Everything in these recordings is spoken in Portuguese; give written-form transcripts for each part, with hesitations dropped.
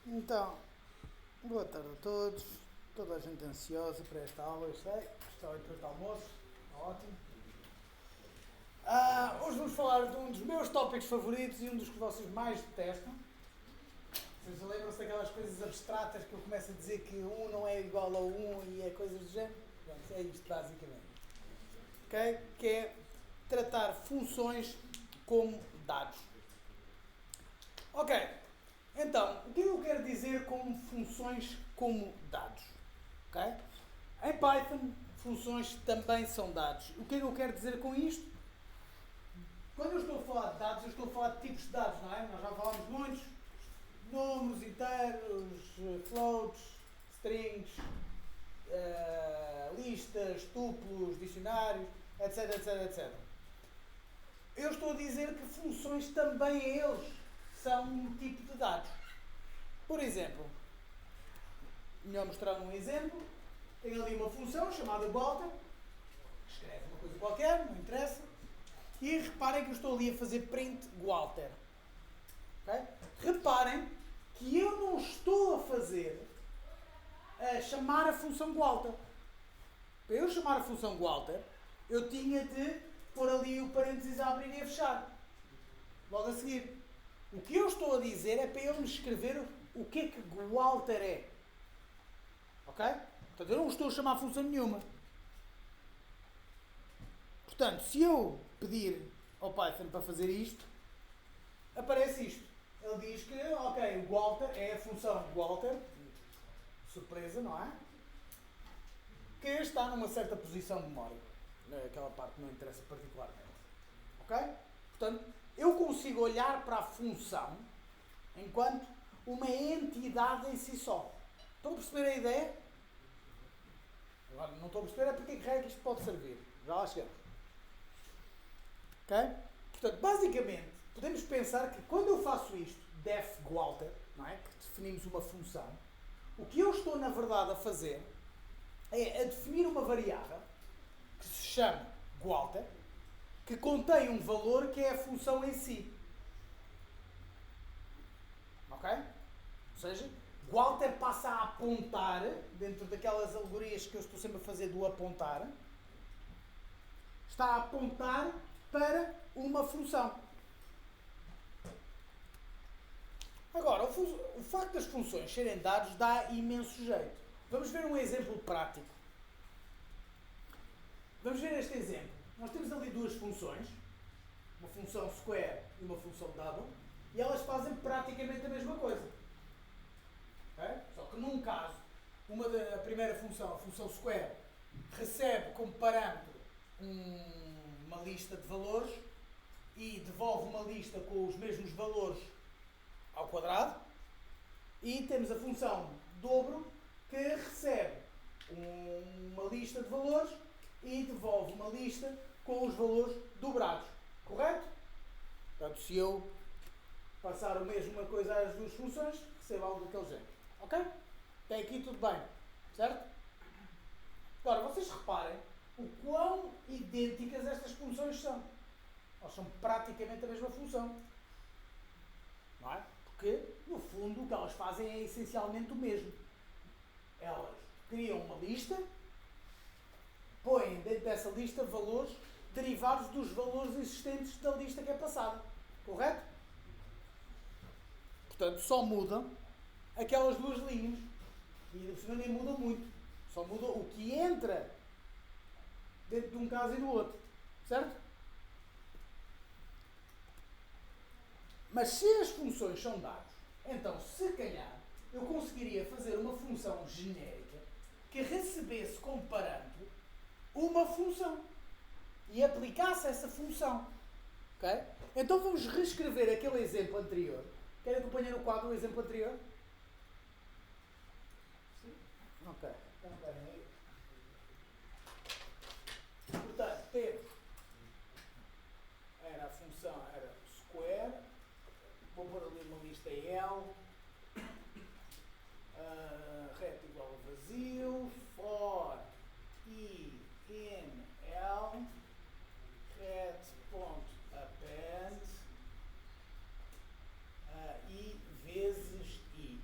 Então, boa tarde a todos. Toda a gente ansiosa para esta aula, eu sei. Está depois do almoço. Está ótimo. Hoje vamos falar de um dos meus tópicos favoritos e um dos que vocês mais detestam. Vocês lembram-se daquelas coisas abstratas que eu começo a dizer que um não é igual a um e é coisas do género? Pronto, é isto basicamente. Ok? Que é tratar funções como dados. Ok. Então, o que eu quero dizer com funções como dados? Okay? Em Python, funções também são dados. O que é que eu quero dizer com isto? Quando eu estou a falar de dados, eu estou a falar de tipos de dados, não é? Nós já falamos de muitos. Números inteiros, floats, strings, listas, tuplos, dicionários, etc, etc, etc. Eu estou a dizer que funções também eles são um tipo de dados. Por exemplo, melhor mostrar um exemplo. Tenho ali uma função chamada Walter, que escreve uma coisa qualquer, não interessa. E reparem que eu estou ali a fazer print Walter. Okay? Reparem que eu não estou a chamar a função Walter. Para eu chamar a função Walter, eu tinha de pôr ali o parênteses a abrir e a fechar. Logo a seguir. O que eu estou a dizer é para ele me escrever o que é que Walter é. Ok? Portanto, eu não estou a chamar a função nenhuma. Portanto, se eu pedir ao Python para fazer isto, aparece isto. Ele diz que, ok, o Walter é a função Walter, surpresa, não é? Que está numa certa posição de memória. Aquela parte não interessa particularmente. Ok? Portanto, eu consigo olhar para a função enquanto uma entidade em si só. Estão a perceber a ideia? Agora, não estou a perceber é porque é que isto pode servir. Já lá chegamos. Ok? Portanto, basicamente, podemos pensar que quando eu faço isto, def Walter, não é? Que definimos uma função, o que eu estou, na verdade, a fazer é a definir uma variável que se chama Walter, que contém um valor que é a função em si. Ok? Ou seja, Walter passa a apontar, dentro daquelas alegorias que eu estou sempre a fazer do apontar, está a apontar para uma função. Agora, o facto das funções serem dados dá imenso jeito. Vamos ver um exemplo prático. Vamos ver este exemplo. Nós temos ali duas funções, uma função square e uma função double, e elas fazem praticamente a mesma coisa. Okay? Só que num caso, a primeira função, a função square, recebe como parâmetro uma lista de valores e devolve uma lista com os mesmos valores ao quadrado, e temos a função dobro que recebe uma lista de valores e devolve uma lista com os valores dobrados. Correto? Portanto, se eu passar a mesma coisa às duas funções, recebo algo daquele género. Ok? Até aqui tudo bem. Certo? Agora, vocês reparem o quão idênticas estas funções são. Elas são praticamente a mesma função. Não é? Porque, no fundo, o que elas fazem é essencialmente o mesmo. Elas criam uma lista, põem dentro dessa lista valores derivados dos valores existentes da lista que é passada. Correto? Portanto, só mudam aquelas duas linhas. E no final nem muda muito. Só muda o que entra dentro de um caso e do outro. Certo? Mas se as funções são dados, então, se calhar, eu conseguiria fazer uma função genérica que recebesse como parâmetro uma função e aplicasse essa função. Ok? Então vamos reescrever aquele exemplo anterior. Querem acompanhar no quadro o exemplo anterior? Sim? Ok. Então, aí. Portanto, temos a função era square, vou pôr ali uma lista L, ret igual a vazio, for I in L, ret.append I vezes I.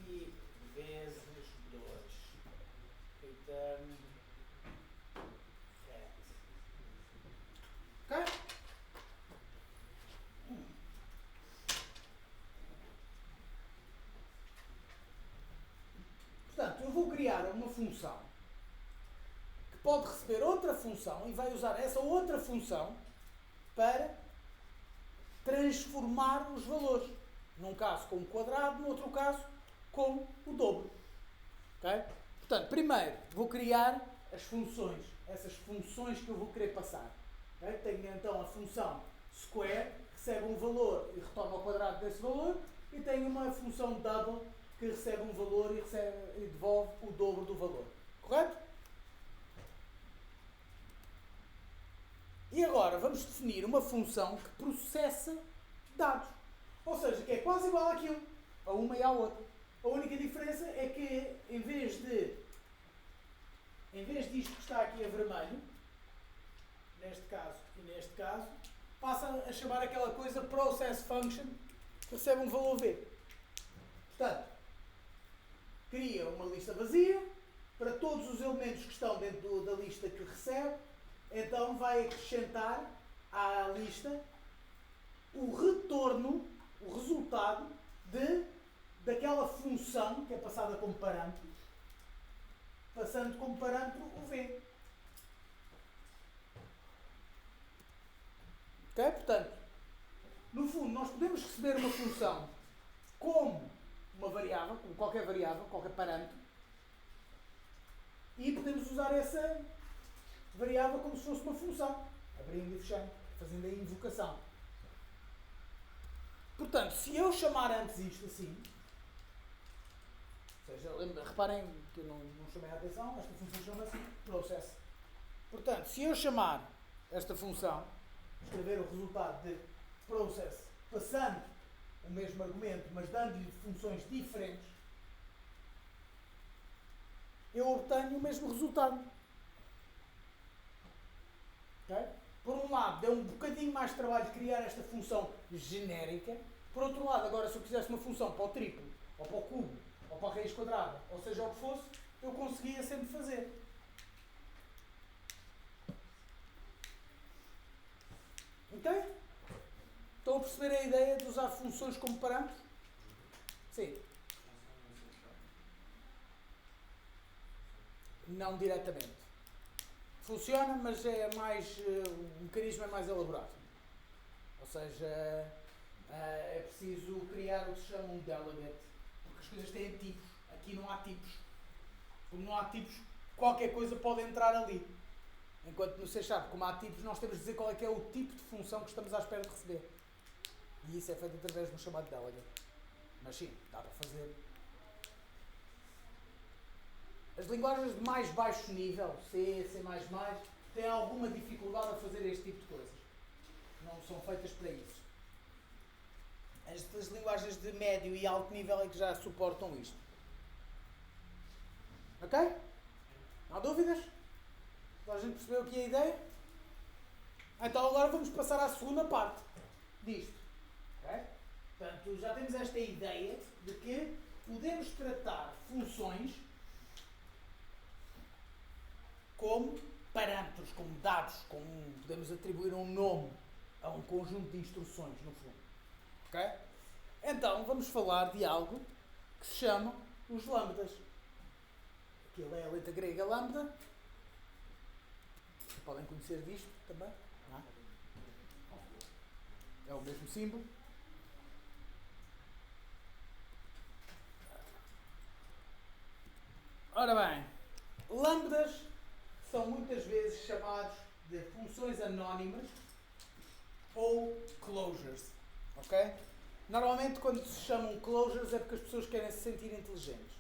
i vezes 2. Return hat. Ok? Portanto, eu vou criar uma função que pode receber outra função e vai usar essa outra função para transformar os valores. Num caso com o quadrado, no outro caso com o dobro. Okay? Portanto, primeiro vou criar as funções, essas funções que eu vou querer passar. Okay? Tenho então a função square, que recebe um valor e retorna ao quadrado desse valor, e tenho uma função double, que recebe um valor e devolve o dobro do valor. Correto? E agora vamos definir uma função que processa dados. Ou seja, que é quase igual àquilo, a uma e à outra. A única diferença é que em vez disto que está aqui a vermelho, neste caso, passa a chamar aquela coisa process function, que recebe um valor V. Portanto, cria uma lista vazia para todos os elementos que estão dentro da lista que recebe, então vai acrescentar à lista o retorno, o resultado daquela função que é passada como parâmetro, passando como parâmetro o V. Ok? Portanto, no fundo, nós podemos receber uma função como uma variável, como qualquer variável, qualquer parâmetro, e podemos usar essa variável como se fosse uma função, abrindo e fechando, fazendo a invocação. Portanto, se eu chamar antes isto assim, ou seja, reparem que eu não chamei a atenção, esta função chama-se process. Portanto, se eu chamar esta função, escrever o resultado de process, passando o mesmo argumento, mas dando-lhe funções diferentes, eu obtenho o mesmo resultado. Okay? Por um lado, deu um bocadinho mais de trabalho de criar esta função genérica. Por outro lado, agora se eu quisesse uma função para o triplo, ou para o cubo, ou para a raiz quadrada, ou seja o que fosse, eu conseguia sempre fazer. Ok? Estão a perceber a ideia de usar funções como parâmetros? Sim. Não diretamente. Funciona, mas é mais, o mecanismo é mais elaborado. Ou seja, é preciso criar o que se chama um delegate, porque as coisas têm tipos. Aqui não há tipos. Como não há tipos, qualquer coisa pode entrar ali. Enquanto no C#, como há tipos, nós temos de dizer qual é que é o tipo de função que estamos à espera de receber. E isso é feito através do chamado delegate. Mas sim, dá para fazer. As linguagens de mais baixo nível, C, C++, têm alguma dificuldade a fazer este tipo de coisas. Não são feitas para isso. Estas linguagens de médio e alto nível é que já suportam isto. Ok? Não há dúvidas? A gente percebeu aqui a ideia? Então agora vamos passar à segunda parte disto. Okay? Portanto, já temos esta ideia de que podemos tratar funções como parâmetros, como dados, podemos atribuir um nome a um conjunto de instruções, no fundo. Ok? Então, vamos falar de algo que se chama os lambdas. Aquilo é a letra grega lambda. Podem conhecer disto também. Não é? É o mesmo símbolo. Ora bem, lambdas são muitas vezes chamados de funções anónimas ou closures. Ok? Normalmente quando se chamam closures é porque as pessoas querem se sentir inteligentes.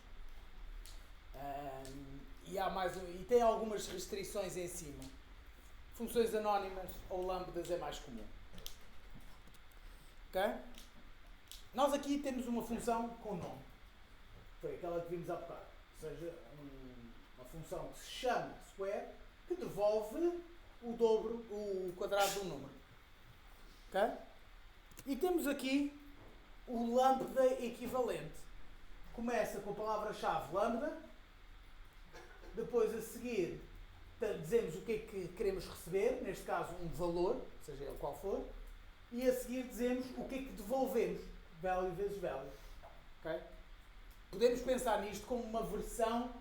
E tem algumas restrições em cima. Funções anónimas ou lambdas é mais comum. Ok? Nós aqui temos uma função com nome. Foi aquela que vimos há bocado. Ou seja, uma função que se chama square, que devolve o dobro, o quadrado do número. Ok? E temos aqui o lambda equivalente. começa com a palavra-chave lambda, depois a seguir dizemos o que é que queremos receber, neste caso um valor, seja ele qual for, e a seguir dizemos o que é que devolvemos, value vezes value. Okay? Podemos pensar nisto como uma versão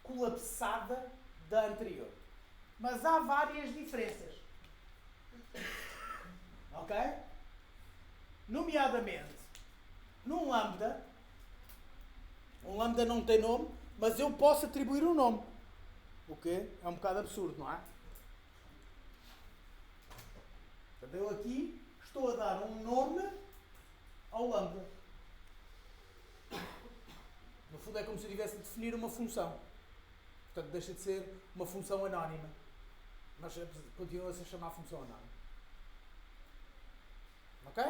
colapsada da anterior. Mas há várias diferenças. Ok? Nomeadamente, num lambda, um lambda não tem nome, mas eu posso atribuir um nome. O que é um bocado absurdo, não é? Portanto, eu aqui estou a dar um nome ao lambda. No fundo é como se eu estivesse a definir uma função. Portanto, deixa de ser uma função anónima. Mas continua-se a chamar função anónima. Ok?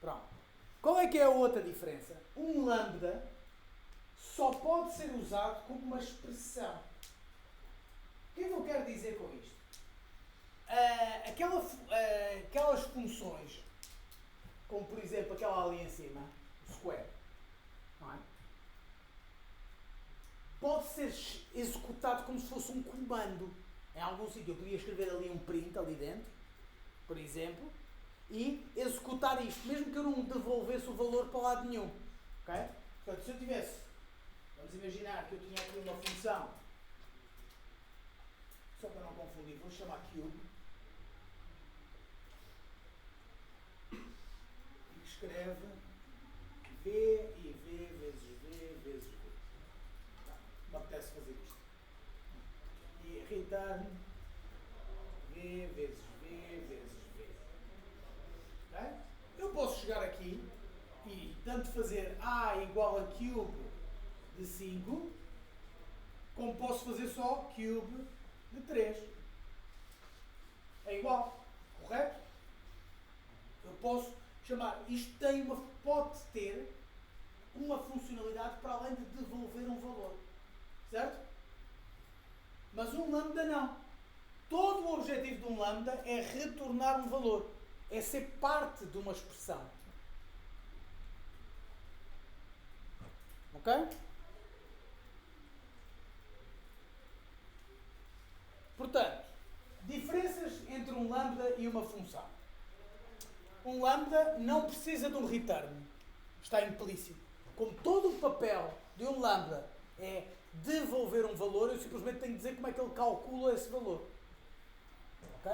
Pronto. Qual é que é a outra diferença? Um lambda só pode ser usado como uma expressão. O que é que eu quero dizer com isto? Aquelas funções, como por exemplo aquela ali em cima, o square, não é? Pode ser executado como se fosse um comando. Em algum sítio eu podia escrever ali um print ali dentro, por exemplo, e executar isto, mesmo que eu não devolvesse o valor para lado nenhum. Okay? Portanto, se eu tivesse, vamos imaginar que eu tinha aqui uma função, só para não confundir, vou chamar cube, e que escreve V e V vezes V vezes V. Não me apetece fazer isto. E return V vezes V vezes V. Okay? Eu posso chegar aqui e tanto fazer A igual a cube de 5, como posso fazer só cube de 3. É igual, correto? Eu posso chamar, isto pode ter uma funcionalidade para além de devolver um valor. Certo? Mas um lambda não. Todo o objetivo de um lambda é retornar um valor. É ser parte de uma expressão. Ok? Portanto, diferenças entre um lambda e uma função. Um lambda não precisa de um return. Está implícito. Como todo o papel de um lambda é devolver um valor, eu simplesmente tenho que dizer como é que ele calcula esse valor. Ok?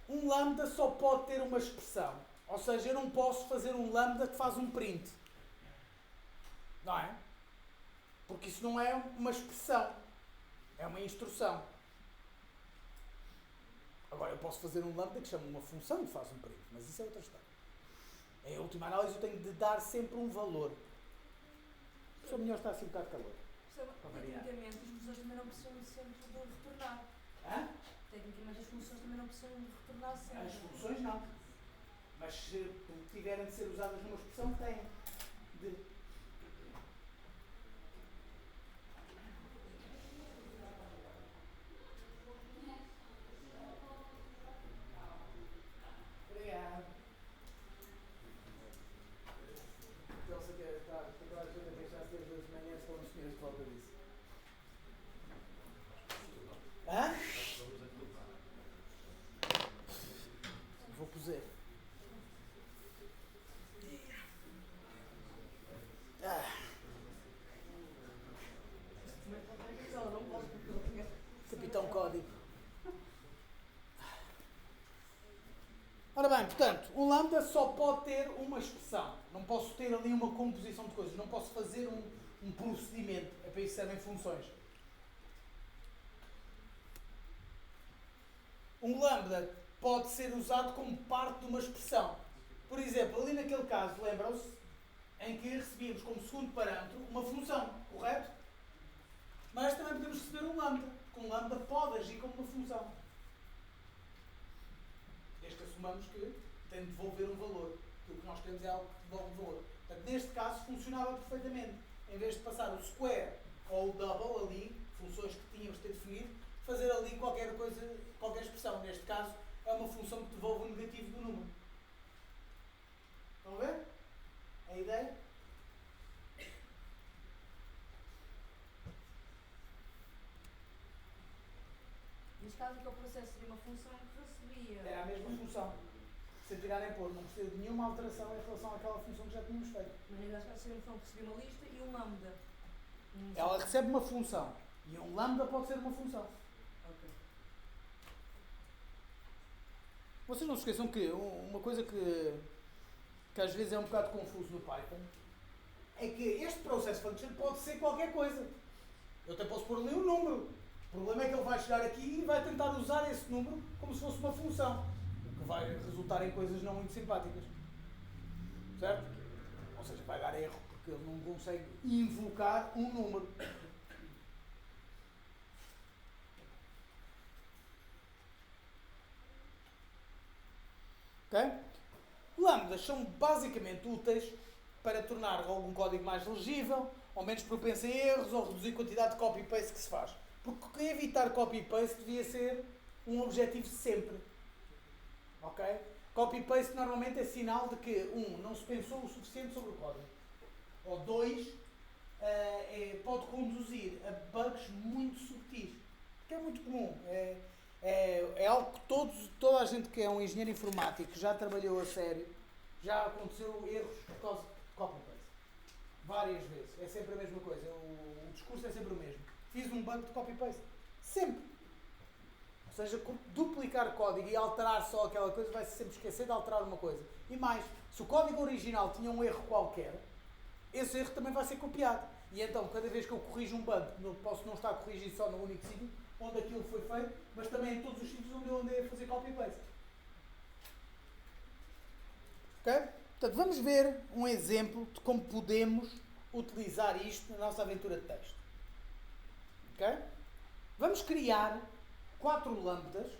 Um lambda só pode ter uma expressão. Ou seja, eu não posso fazer um lambda que faz um print. Não é? Porque isso não é uma expressão. É uma instrução. Agora, eu posso fazer um lambda que chama uma função e faz um print. Mas isso é outra história. Em última análise, eu tenho de dar sempre um valor. O seu melhor está assim um bocado de calor. Tecnicamente, as funções também não precisam sempre de retornar. Hã? Tecnicamente, as funções também não precisam de retornar sempre. As funções não. Mas se tiverem de ser usadas numa expressão, têm de. Obrigado. Então, se quer estar toda a gente a deixar-se às 2 de manhã, se for uns senhores de volta disso. Hã? Vou cozer. Capitão Código. Ora bem, portanto, um lambda só pode ter uma expressão. Não posso ter ali uma composição de coisas. Não posso fazer um procedimento. É para isso que servem funções. Um lambda pode ser usado como parte de uma expressão. Por exemplo, ali naquele caso, lembram-se, em que recebíamos como segundo parâmetro uma função, correto? Mas também podemos receber um lambda, porque um lambda pode agir como uma função. Desde que assumamos que tem de devolver um valor. Aquilo que nós queremos é algo que devolve valor. Portanto, neste caso, funcionava perfeitamente. Em vez de passar o square ou o double ali, funções que tínhamos de ter definido, fazer ali qualquer coisa, qualquer expressão. Neste caso, é uma função que devolve o negativo do número. Estão a ver? A ideia? Neste caso, aquele processo seria uma função que recebia. Era a mesma função. Sem tirar nem pôr. Não precisa de nenhuma alteração em relação àquela função que já tínhamos feito. Mas neste caso seria uma função que recebia uma lista e um lambda. Ela recebe uma função. E um lambda pode ser uma função. Ok. Vocês não se esqueçam que uma coisa que às vezes é um bocado confuso no Python é que este process function pode ser qualquer coisa. Eu até posso pôr ali um número. O problema é que ele vai chegar aqui e vai tentar usar esse número como se fosse uma função. O que vai resultar em coisas não muito simpáticas. Certo? Ou seja, vai dar erro porque ele não consegue invocar um número. Ok? Lambdas são basicamente úteis para tornar algum código mais legível, ou menos propenso a erros, ou reduzir a quantidade de copy-paste que se faz. Porque evitar copy-paste devia ser um objetivo sempre. Ok? Copy-paste normalmente é sinal de que, não se pensou o suficiente sobre o código. Ou dois, pode conduzir a bugs muito subtis. Que é muito comum. É algo que toda a gente que é um engenheiro informático já trabalhou a sério, já aconteceu erros por causa de copy-paste. Várias vezes. É sempre a mesma coisa. O discurso é sempre o mesmo. Fiz um bug de copy-paste. Sempre. Ou seja, duplicar código e alterar só aquela coisa vai-se sempre esquecer de alterar uma coisa. E mais, se o código original tinha um erro qualquer, esse erro também vai ser copiado. E então, cada vez que eu corrijo um bug, posso não estar a corrigir só no único sítio onde aquilo foi feito, mas também em todos os sítios onde eu andei a fazer copy-paste. Ok? Portanto, vamos ver um exemplo de como podemos utilizar isto na nossa aventura de texto. Ok? Vamos criar 4 lambdas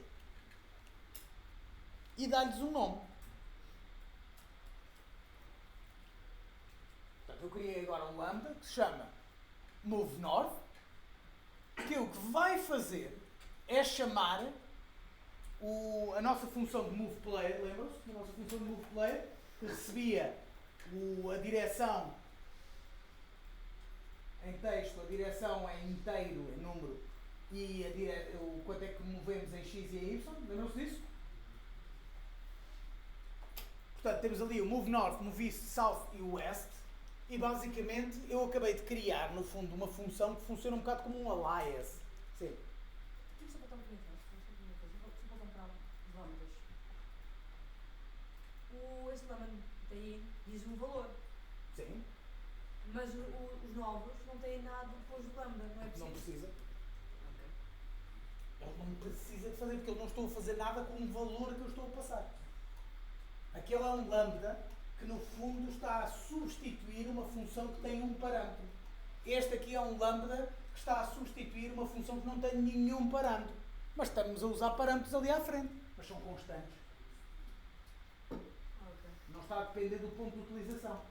e dar-lhes um nome. Portanto, eu criei agora um lambda que se chama move north, que o que vai fazer é chamar a nossa função de move player, lembram-se? A nossa função de move player, que recebia a direção em texto, a direção em inteiro, em número, e o quanto é que movemos em x e em y, lembram-se disso? Portanto, temos ali o move north, move east, south e west, e basicamente eu acabei de criar, no fundo, uma função que funciona um bocado como um alias. Sim. Tive só para estar um bocadinho atrás, só para comprar lambdas. Esse lambda daí diz um valor, Sim. mas os novos não têm nada depois do lambda, não é preciso? Não precisa. Ok. Ele não precisa de fazer, porque eu não estou a fazer nada com o valor que eu estou a passar. Aquele é um lambda que no fundo está a substituir uma função que tem um parâmetro. Este aqui é um lambda que está a substituir uma função que não tem nenhum parâmetro. Mas estamos a usar parâmetros ali à frente, mas são constantes. Ok. Não está a depender do ponto de utilização.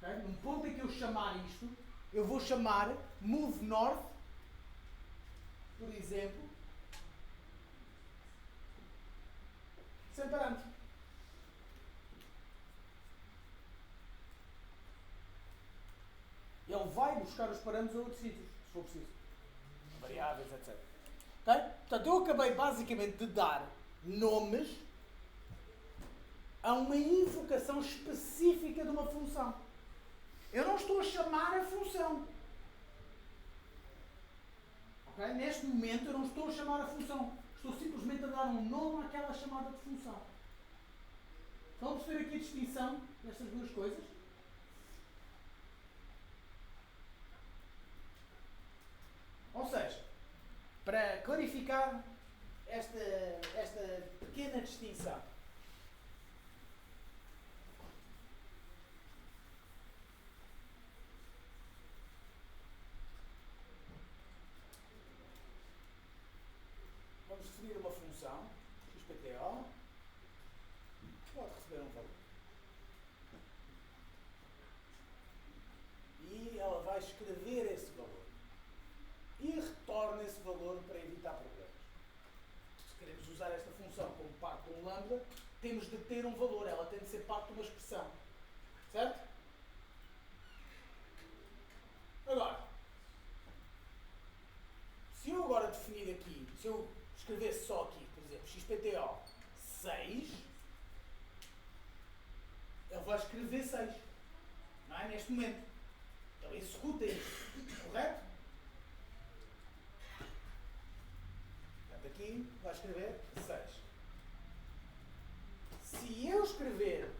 Okay? Num ponto em que eu chamar isto, eu vou chamar move north, por exemplo, sem parâmetros. Ele vai buscar os parâmetros a outros sítios, se for preciso. Variáveis, etc. Okay? Portanto, eu acabei basicamente de dar nomes a uma invocação específica de uma função. Eu não estou a chamar a função. Okay? Neste momento eu não estou a chamar a função. Estou simplesmente a dar um nome àquela chamada de função. Estão a perceber aqui a distinção destas duas coisas? Ou seja, para clarificar esta pequena distinção, vamos definir uma função, XPTO, pode receber um valor. E ela vai escrever esse valor. E retorna esse valor para evitar problemas. Se queremos usar esta função como parte de um lambda, temos de ter um valor, ela tem de ser parte de uma expressão. Certo? Agora, se eu agora definir aqui, se eu escrevesse só aqui, por exemplo, XPTO 6, ele vai escrever 6. Não é? Neste momento. Ele executa isso. Correto? Portanto, aqui vai escrever 6. Se eu escrever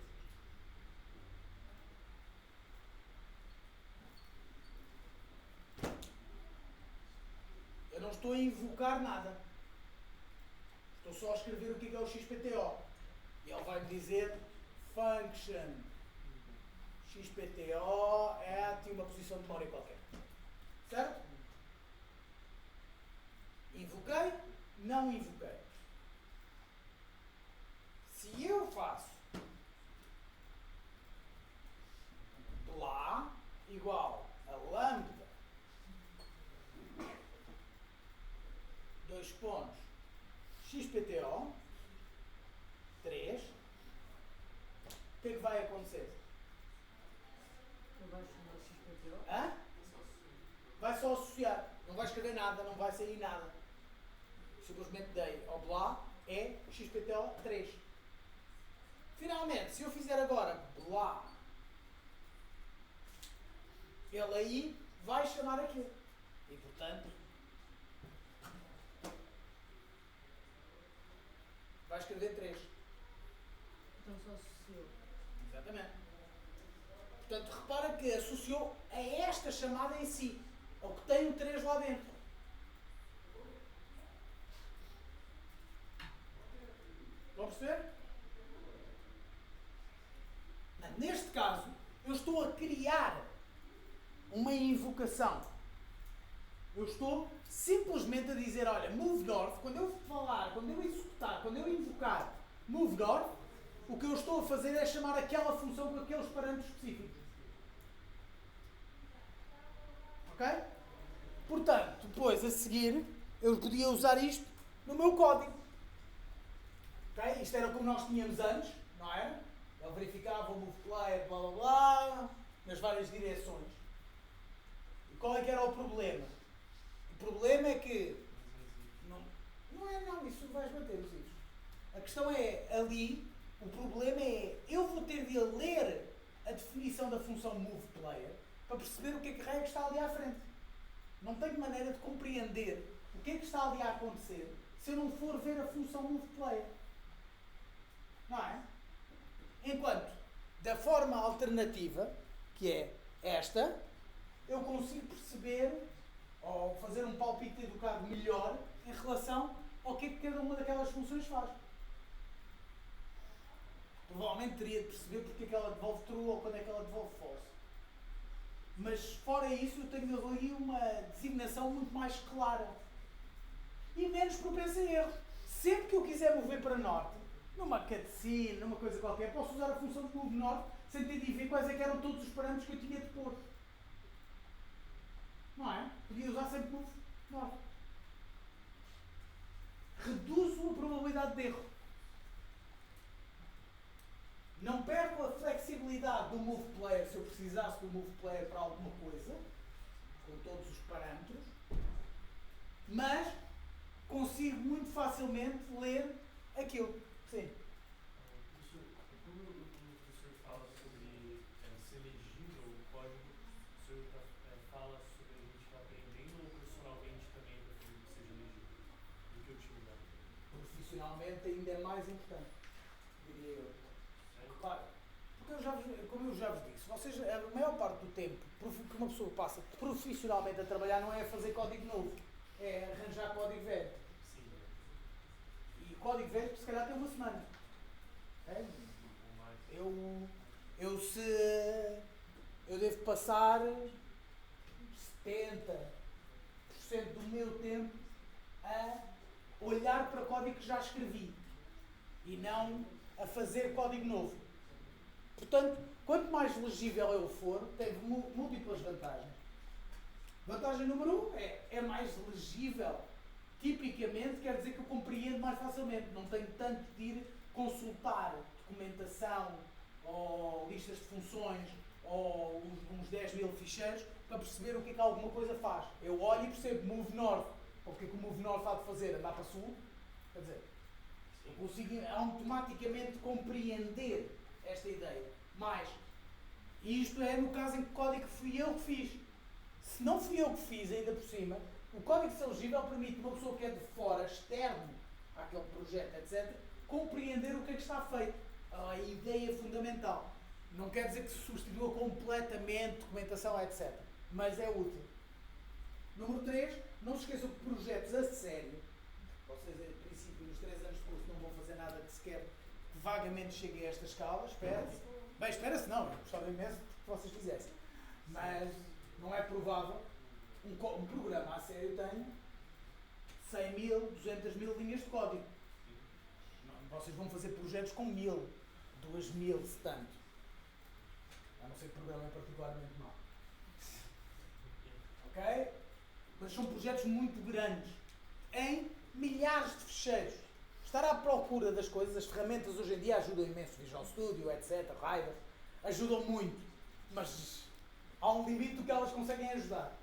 eu não estou a invocar nada. Estou só a escrever o que é o XPTO. E ele vai me dizer function XPTO at uma posição de memória qualquer. Certo? Invoquei, não invoquei. Se eu faço blá igual a lambda 2 pontos XPTO 3, o que é que vai acontecer? Não vai chamar XPTO? Hã? Vai só associar. Não vai escrever nada, não vai sair nada. Simplesmente dei ao blá é XPTO 3. Finalmente, se eu fizer agora blá, ele aí vai chamar aquilo. E portanto, vai escrever 3. Então só associou. Exatamente. Portanto, repara que associou a esta chamada em si, ao que tem o 3 lá dentro. Estão a perceber? Neste caso, eu estou a criar uma invocação. Eu estou simplesmente a dizer, olha, move north, quando eu falar, quando eu executar, quando eu invocar move north, o que eu estou a fazer é chamar aquela função com aqueles parâmetros específicos. Ok? Portanto, depois, a seguir, eu podia usar isto no meu código. Ok? Isto era como nós tínhamos antes, não era? Ele verificava o move player, blá blá blá, nas várias direções. E qual é que era o problema? O problema é que... Não, isso vais bater os livros. A questão é, ali, o problema é, eu vou ter de ler a definição da função movePlayer para perceber o que é que raio está ali à frente. Não tenho maneira de compreender o que é que está ali a acontecer se eu não for ver a função movePlayer. Não é? Enquanto, da forma alternativa, que é esta, eu consigo perceber ou fazer um palpite educado melhor em relação ao que é que cada uma daquelas funções faz. Provavelmente teria de perceber porque é que ela devolve true ou quando é que ela devolve false. Mas fora isso eu tenho ali uma designação muito mais clara. E menos propensa a erros. Sempre que eu quiser mover para norte, numa cutscene, numa coisa qualquer, posso usar a função de move norte sem ter de ver quais é que eram todos os parâmetros que eu tinha de pôr. Não é? Podia usar sempre move norte. Reduzo a probabilidade de erro. Não perco a flexibilidade do move player se eu precisasse do move player para alguma coisa, com todos os parâmetros, mas consigo muito facilmente ler aquilo. Sim. Quando o professor fala sobre ser legível, o código, o professor fala sobre a gente estar aprendendo ou profissionalmente também para que seja legível? Do que utilizar? Profissionalmente ainda é mais importante, diria eu. Claro, porque como eu já vos disse, a maior parte do tempo que uma pessoa passa profissionalmente a trabalhar não é a fazer código novo, é arranjar código velho. Sim. E o código velho se calhar tem uma semana. É? Eu devo passar 70% do meu tempo a olhar para código que já escrevi e não a fazer código novo. Portanto, quanto mais legível eu for, tem múltiplas vantagens. Vantagem número 1 é mais legível. Tipicamente quer dizer que eu compreendo mais facilmente. Não tenho tanto de ir consultar documentação ou listas de funções ou uns 10 mil ficheiros para perceber o que é que alguma coisa faz. Eu olho e percebo move north. O que é que o move north há de fazer? Andar para sul? Quer dizer, eu consigo automaticamente compreender esta ideia. Mas, isto é no caso em que o código fui eu que fiz. Se não fui eu que fiz, ainda por cima, o código de ser legível permite uma pessoa que é de fora, externo àquele projeto, etc., compreender o que é que está feito. A ideia fundamental. Não quer dizer que se substitua completamente documentação, etc. Mas é útil. Número 3, não se esqueçam que projetos a sério, vocês, em princípio, nos 3 anos de curso não vão fazer nada que sequer que vagamente chegue a esta escala, espera-se. Bem, espera-se não, eu gostava imenso que vocês fizessem. Mas não é provável. Um programa a sério tem 100 mil, 200 mil linhas de código. Não, vocês vão fazer projetos com 1000, 2000, se tanto. A não ser que o programa é particularmente mau. Ok? Mas são projetos muito grandes, em milhares de ficheiros. Estar à procura das coisas, as ferramentas hoje em dia ajudam imenso, Visual Studio, etc., Rider, ajudam muito, mas há um limite do que elas conseguem ajudar.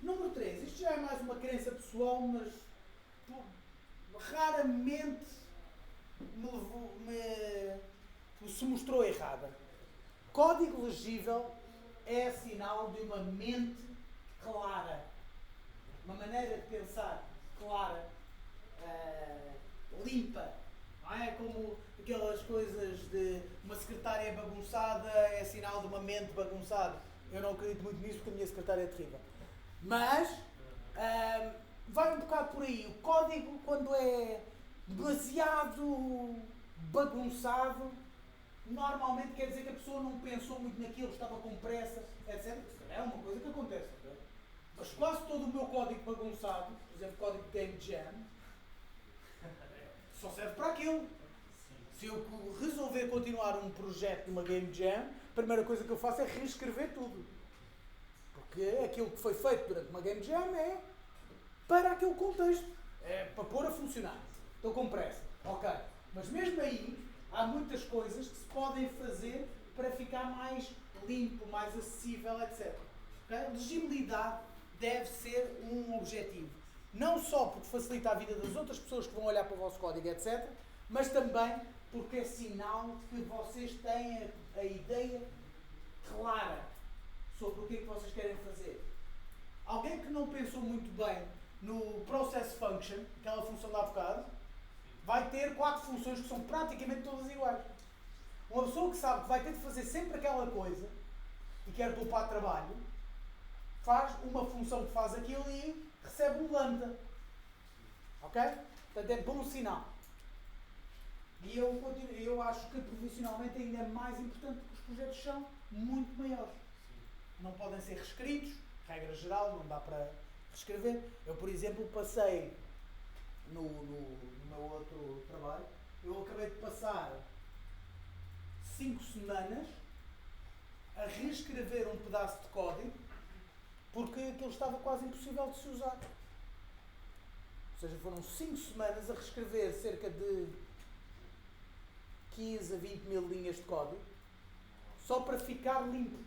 Número 3, isto já é mais uma crença pessoal, mas raramente se mostrou errada. Código legível é sinal de uma mente clara, uma maneira de pensar clara, limpa. Não é como aquelas coisas de uma secretária bagunçada é sinal de uma mente bagunçada. Eu não acredito muito nisso porque a minha secretária é terrível. Mas vai um bocado por aí. O código, quando é demasiado bagunçado, normalmente quer dizer que a pessoa não pensou muito naquilo, estava com pressa, etc. É uma coisa que acontece. Okay? Mas quase todo o meu código bagunçado, por exemplo, código de Game Jam, só serve para aquilo. Se eu resolver continuar um projeto de uma Game Jam, a primeira coisa que eu faço é reescrever tudo. Porque aquilo que foi feito durante uma Game Jam é para aquele contexto. É para pôr a funcionar. Estou com pressa. Ok. Mas mesmo aí, há muitas coisas que se podem fazer para ficar mais limpo, mais acessível, etc. Okay? A legibilidade deve ser um objetivo. Não só porque facilita a vida das outras pessoas que vão olhar para o vosso código, etc., mas também porque é sinal de que vocês têm a ideia clara sobre o que é que vocês querem fazer. Alguém que não pensou muito bem no Process Function, aquela função de há bocado, vai ter 4 funções que são praticamente todas iguais. Uma pessoa que sabe que vai ter de fazer sempre aquela coisa e quer poupar trabalho, faz uma função que faz aquilo e recebe um lambda. Ok? Portanto, é bom sinal. E eu acho que profissionalmente ainda é mais importante porque os projetos são muito maiores. Não podem ser reescritos, regra geral, não dá para reescrever. Eu, por exemplo, passei no meu outro trabalho, eu acabei de passar 5 semanas a reescrever um pedaço de código porque aquilo estava quase impossível de se usar. Ou seja, foram 5 semanas a reescrever cerca de 15 a 20 mil linhas de código só para ficar limpo.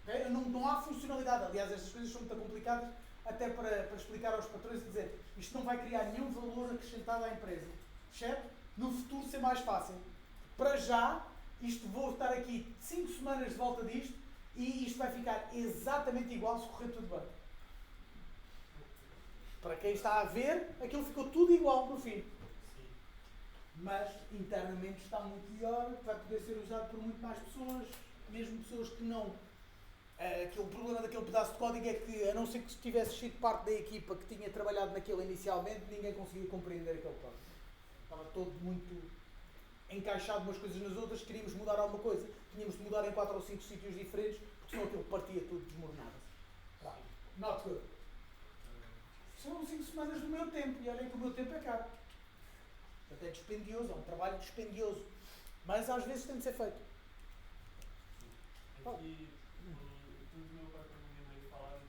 Okay? Não há funcionalidade. Aliás, estas coisas são muito complicadas até para explicar aos patrões e dizer isto não vai criar nenhum valor acrescentado à empresa. Certo? No futuro ser mais fácil. Para já, vou estar aqui 5 semanas de volta disto e isto vai ficar exatamente igual se correr tudo bem. Para quem está a ver, aquilo ficou tudo igual no fim. Mas internamente está muito melhor, vai poder ser usado por muito mais pessoas, mesmo pessoas que não. O problema daquele pedaço de código é que, a não ser que tivesse sido parte da equipa que tinha trabalhado naquilo inicialmente, ninguém conseguia compreender aquele código. Estava todo muito encaixado umas coisas nas outras, queríamos mudar alguma coisa, tínhamos de mudar em 4 ou 5 sítios diferentes, porque senão aquilo partia tudo, desmoronava-se. Not good. São 5 semanas do meu tempo, e olhem que o meu tempo é caro. Portanto, é dispendioso, é um trabalho dispendioso. Mas às vezes tem de ser feito. É que tanto meu pai como minha mãe falaram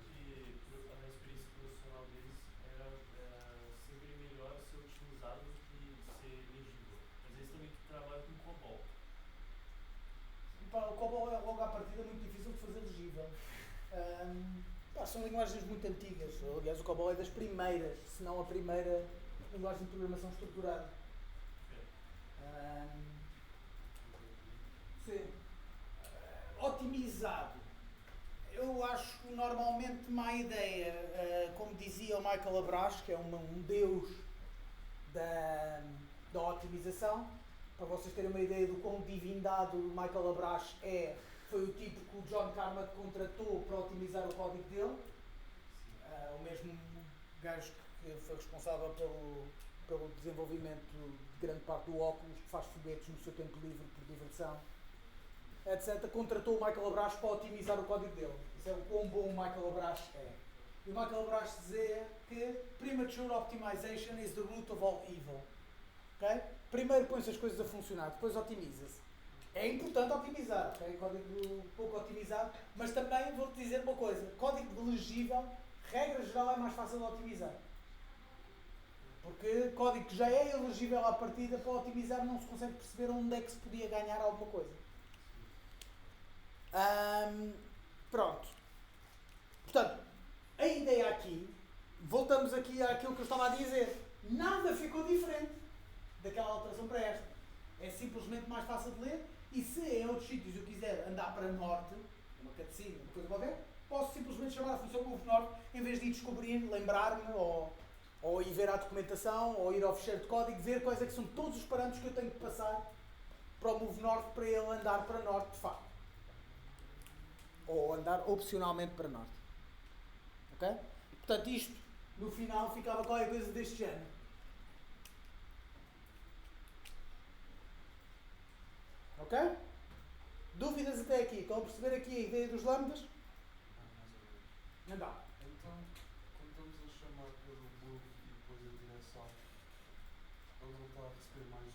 à partida muito difícil de fazer legível. São linguagens muito antigas. Aliás, o COBOL é das primeiras, se não a primeira linguagem de programação estruturada. Sim. Otimizado. Eu acho que normalmente má ideia, como dizia o Michael Abrash, que é um deus da otimização, para vocês terem uma ideia do quão divindade o Michael Abrash foi o tipo que o John Carmack contratou para otimizar o código dele, o mesmo gajo que foi responsável pelo desenvolvimento de grande parte do Oculus, que faz foguetes no seu tempo livre por diversão, etc. Contratou o Michael Abrash para otimizar o código dele. Isso é o quão bom o Michael Abrash é. E o Michael Abrash dizia que premature optimization is the root of all evil. Okay? Primeiro põe-se as coisas a funcionar, depois otimiza-se. É importante otimizar, okay? Código pouco otimizado, mas também vou-te dizer uma coisa, código legível, regra geral, é mais fácil de otimizar. Porque código que já é elegível à partida, para otimizar não se consegue perceber onde é que se podia ganhar alguma coisa. Pronto. Portanto, a ideia aqui, voltamos aqui àquilo que eu estava a dizer, nada ficou diferente daquela alteração para esta. É simplesmente mais fácil de ler, e se em outros sítios eu quiser andar para norte, uma catecinha, uma coisa qualquer, posso simplesmente chamar a função move norte, em vez de ir descobrir, lembrar-me, ou ir ver a documentação, ou ir ao fecheiro de código, ver quais é que são todos os parâmetros que eu tenho que passar para o move norte, para ele andar para norte de facto. Ou andar opcionalmente para norte. Ok? Portanto, isto, no final, ficava qualquer coisa deste género. Ok? Dúvidas até aqui? Estão a perceber aqui a ideia dos lambdas? Não dá. Então, quando estamos a chamar pelo move e depois a direção, ele não está a receber mais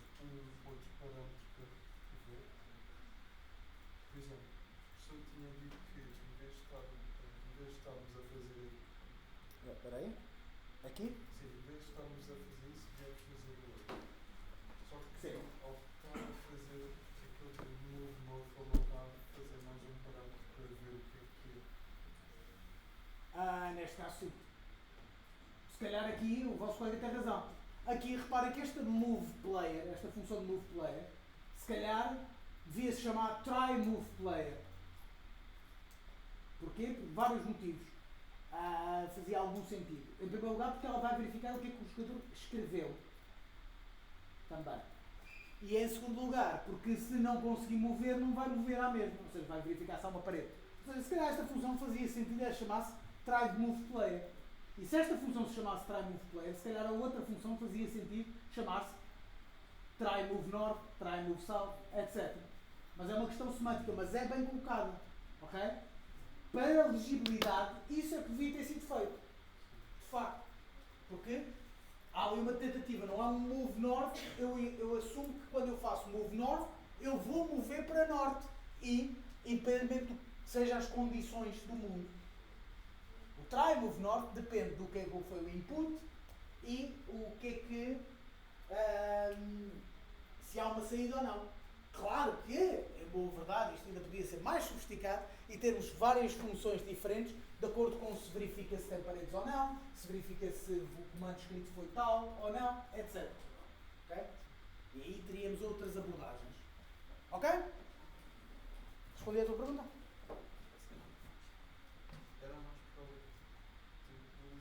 outros parâmetros para ver? Por exemplo, se eu tinha dito que em vez de estarmos a fazer... Espera aí. Aqui? Sim, em vez de estarmos a fazer isso, viemos fazer o outro. Só que Sim. ao estar a fazer aquele move novo, ele não está a fazer mais um parâmetro para ver o que é que é. Neste caso, sim. Se calhar aqui o vosso colega tem razão. Aqui, reparem que esta move player, esta função de move player, se calhar devia-se chamar try move player. Porquê? Por vários motivos. Fazia algum sentido. Em primeiro lugar, porque ela vai verificar o que é que o jogador escreveu. Também. E em segundo lugar, porque se não conseguir mover, não vai mover à mesma. Ou seja, vai verificar se há uma parede. Ou seja, se calhar esta função fazia sentido, ela chamasse try move player. E se esta função se chamasse try move player, se calhar a outra função fazia sentido chamar-se try move north, try move south, etc. Mas é uma questão semântica, mas é bem colocada. Ok? Para a legibilidade, isso é que devia ter sido feito. De facto. Porque há ali uma tentativa, não há um move north, eu assumo que quando eu faço move north, eu vou mover para norte. E, independentemente do que sejam as condições do mundo. O try move north depende do que é que foi o input e o que é que se há uma saída ou não. Claro que, em boa verdade, isto ainda podia ser mais sofisticado e termos várias funções diferentes de acordo com se verifica se tem paredes ou não, se verifica se o comando escrito foi tal ou não, etc. Okay? E aí teríamos outras abordagens. Ok? Respondi à tua pergunta? Era mais para o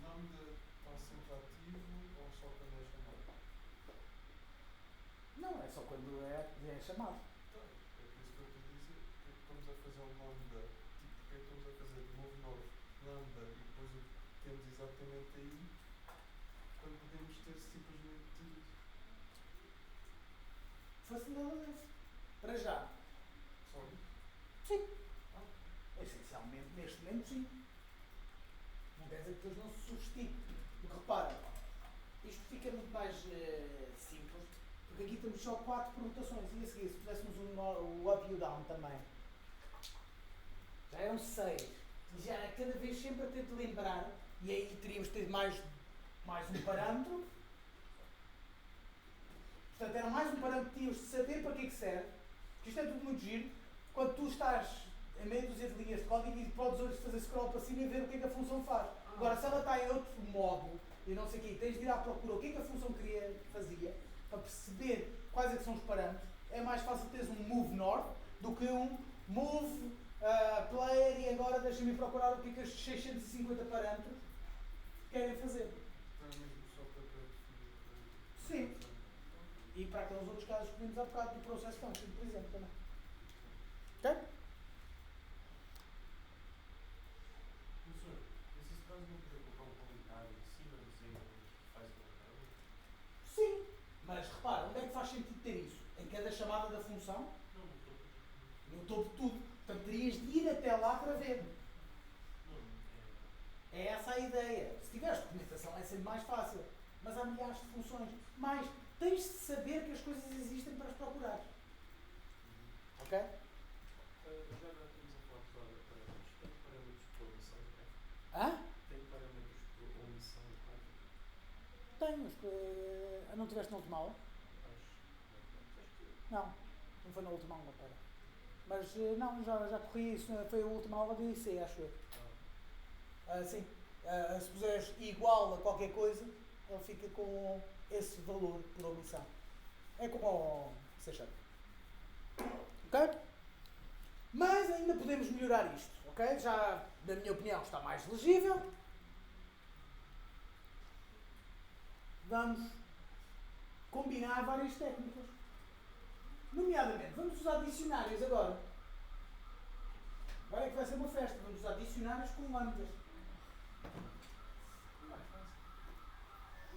lambda está sempre ativo ou só quando é chamado? Não, é só quando é chamado. Tá, é por isso que eu estou a dizer. Porque é que estamos a fazer um lambda? Tipo, porque é que estamos a fazer de move novo lambda e depois o que temos exatamente aí quando podemos ter simplesmente Facilidade dessa. Para já. só isso? Sim. Essencialmente, neste momento, sim. Não quer dizer que depois não se sofistique. Porque repara, isto fica muito mais simples, porque aqui temos só 4 permutações. E a seguir, se tivéssemos o up e o down também, já eram 6. E já cada vez sempre a ter de lembrar, e aí teríamos de ter mais um parâmetro. Portanto, era mais um parâmetro que tínhamos de saber para que é que serve. Porque isto é tudo muito giro. Quando tu estás em meia dúzia de linhas de código e podes hoje fazer scroll para cima e ver o que é que a função faz. Agora, se ela está em outro módulo e não sei o quê, tens de ir à procura o que é que a função fazia, para perceber quais é que são os parâmetros, é mais fácil teres um move north do que um move player e agora deixa-me procurar o que é que estes 650 parâmetros querem fazer. Não é mesmo só para pré-definir. Sim. E para aqueles outros casos que vimos há bocado do processo function, por exemplo, também. Ok? Professor, nesses casos não podia colocar um comentário em cima dizendo o que faz o comentário? Sim. Mas repara, onde é que faz sentido ter isso? Em cada chamada da função? Não, não estou. No topo de tudo. Portanto, terias de ir até lá para ver. Não, É essa a ideia. Se tiveres documentação é sempre mais fácil. Mas há milhares de funções. Mas tens de saber que as coisas existem para as procurar. Ok? Já agora estamos a falar de parâmetros. Tem parâmetros para omissão de código? Hã? Tem parâmetros para omissão de código? Tenho, mas não tiveste na última aula? Acho que Não. Não foi na última aula, pera. Mas não, já corri isso. Foi a última aula de IC, acho eu. Sim. Se puseres igual a qualquer coisa, ele fica com esse valor por omissão. É como o C#. Ok? Mas ainda podemos melhorar isto. Ok? Já, na minha opinião, está mais legível. Vamos combinar várias técnicas. Nomeadamente, vamos usar dicionários agora. Agora é que vai ser uma festa. Vamos usar dicionários com lambdas.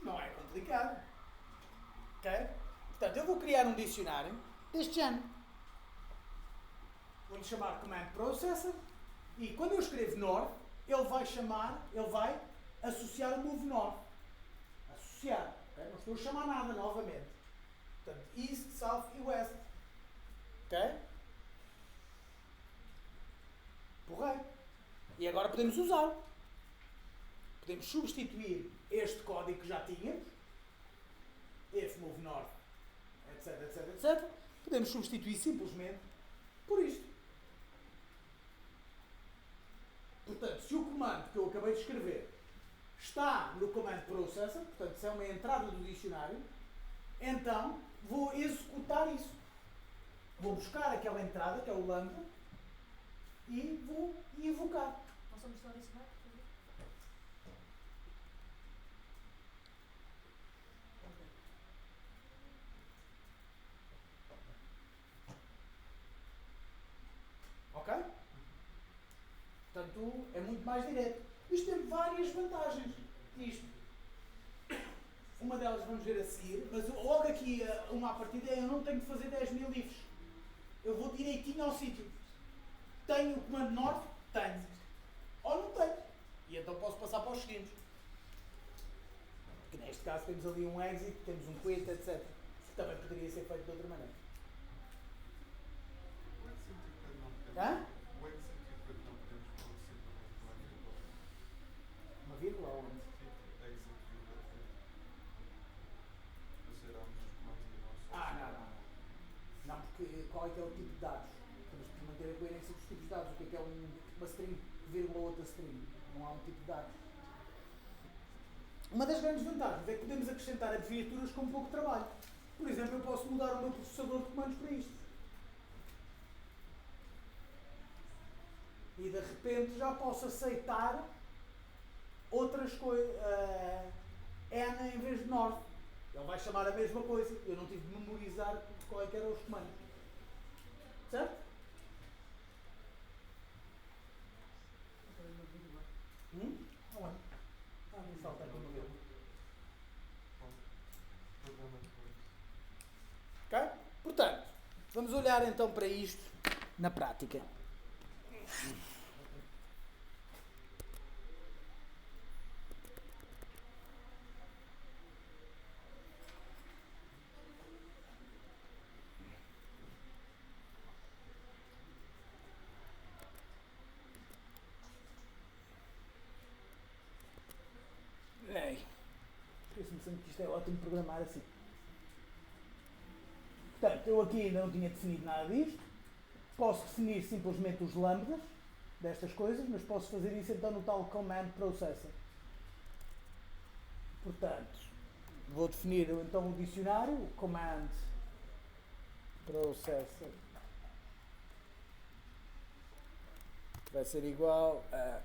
Não é complicado. Ok? Portanto, eu vou criar um dicionário deste género. Vou-lhe chamar Command Processor e quando eu escrevo North, ele vai associar o move North. Associar. Okay? Não estou a chamar nada novamente. Portanto, East, South e West. Ok? Porreiro. E agora podemos usá-lo. Podemos substituir este código que já tínhamos, if move north, etc, etc, etc. Podemos substituir simplesmente por isto. Portanto, se o comando que eu acabei de escrever está no command processor, portanto, se é uma entrada do dicionário, então vou executar isso. Vou buscar aquela entrada, que é o lambda, e vou invocar. Posso mostrar isso, não é? Ok? Portanto, é muito mais direto. Isto tem várias vantagens. Isto. Uma delas vamos ver a seguir, mas logo aqui, uma à partida, eu não tenho que fazer 10.000 ifs. Eu vou direitinho ao sítio. Tenho o comando norte? Tenho. Ou não tenho. E então posso passar para os seguintes. Que neste caso temos ali um exit, temos um quit, etc. Também poderia ser feito de outra maneira. O exit não podemos. Hã? O exit não podemos pôr simplesmente uma vírgula. Uma vírgula ou onde? Exit vírgula. Consideramos os comandos e não só. Não, porque qual é que é o tipo de dados? Temos que manter a coerência dos tipos de dados. O que é uma string, vírgula ou outra string? Não há um tipo de dados. Uma das grandes vantagens é que podemos acrescentar abreviaturas com pouco trabalho. Por exemplo, eu posso mudar o meu processador de comandos para isto. E de repente já posso aceitar outras coisas. N em vez de North. Ele vai chamar a mesma coisa. Eu não tive de memorizar qual é que eram os comandos. Certo? Aonde? Me falta aqui uma vírgula. Programa de coisa. Ok? Portanto, vamos olhar então para isto na prática. Esqueço-me sempre que isto é ótimo programar assim. Portanto, eu aqui ainda não tinha definido nada disto. posso definir simplesmente os lambdas destas coisas, mas posso fazer isso então no tal command processor. Portanto, vou definir então o dicionário, o command processor, que vai ser igual a,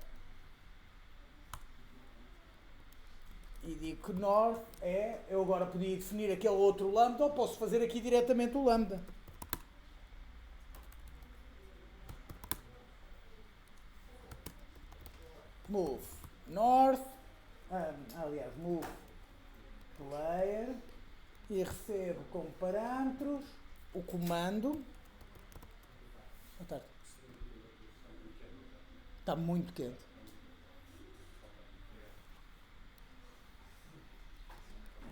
e digo que north é, eu agora podia definir aquele outro lambda ou posso fazer aqui diretamente o lambda. Move north, aliás, move player, e recebo como parâmetros o comando. Está muito quente.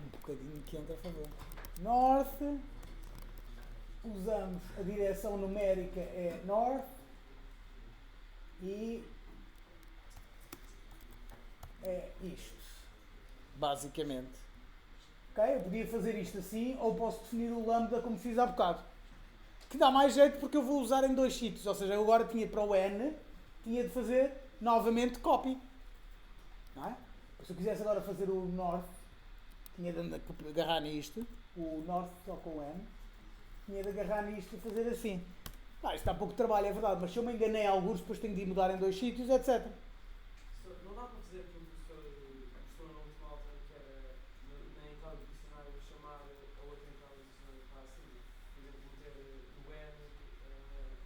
Um bocadinho quente a favor. North, usamos a direção numérica é north e é isto, basicamente. Ok? Eu podia fazer isto assim ou posso definir o lambda como fiz há bocado. Que dá mais jeito porque eu vou usar em dois sítios. Ou seja, eu agora tinha para o n, tinha de fazer novamente copy. Não é? Se eu quisesse agora fazer o north, tinha de agarrar nisto, o north só com o n, tinha de agarrar nisto e fazer assim. Isto dá pouco trabalho, é verdade, mas se eu me enganei alguns, depois tenho de ir mudar em dois sítios, etc. Não dá para fazer aquilo que o professor na última aula que era na entrada do dicionário chamar a outra entrada do dicionário para assim? Por exemplo, meter do N,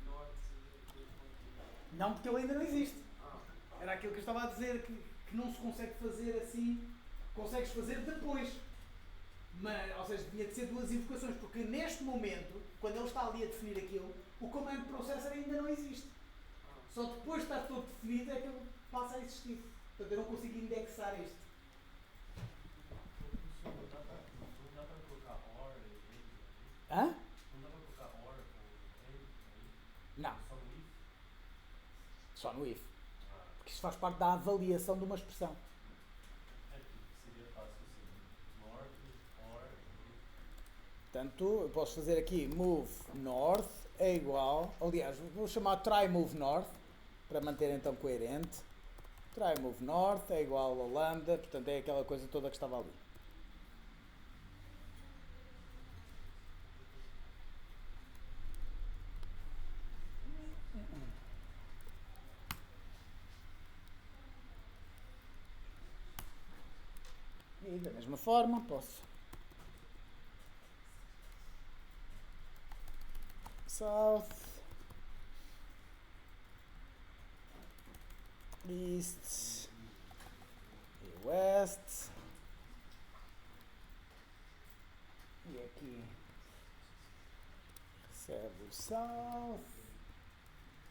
norte e... Não, porque ele ainda não existe. Era aquilo que eu estava a dizer, que não se consegue fazer assim, consegues fazer depois. Mas, ou seja, tinha de ser duas invocações, porque neste momento, quando ele está ali a definir aquilo, o command processor ainda não existe. Só depois de estar todo definido é que ele passa a existir. Portanto, eu não consigo indexar isto. Não dá para colocar OR aí? Hã? Não dá para colocar OR com ele aí? Não, Só no if? só no if. Porque isso faz parte da avaliação de uma expressão. É que seria fácil assim. North, OR, Portanto, eu posso fazer aqui move north é igual, aliás, vou chamar try move north, para manter então coerente. Try move north é igual a lambda, portanto é aquela coisa toda que estava ali. E da mesma forma posso south, east e west, e aqui recebe o south,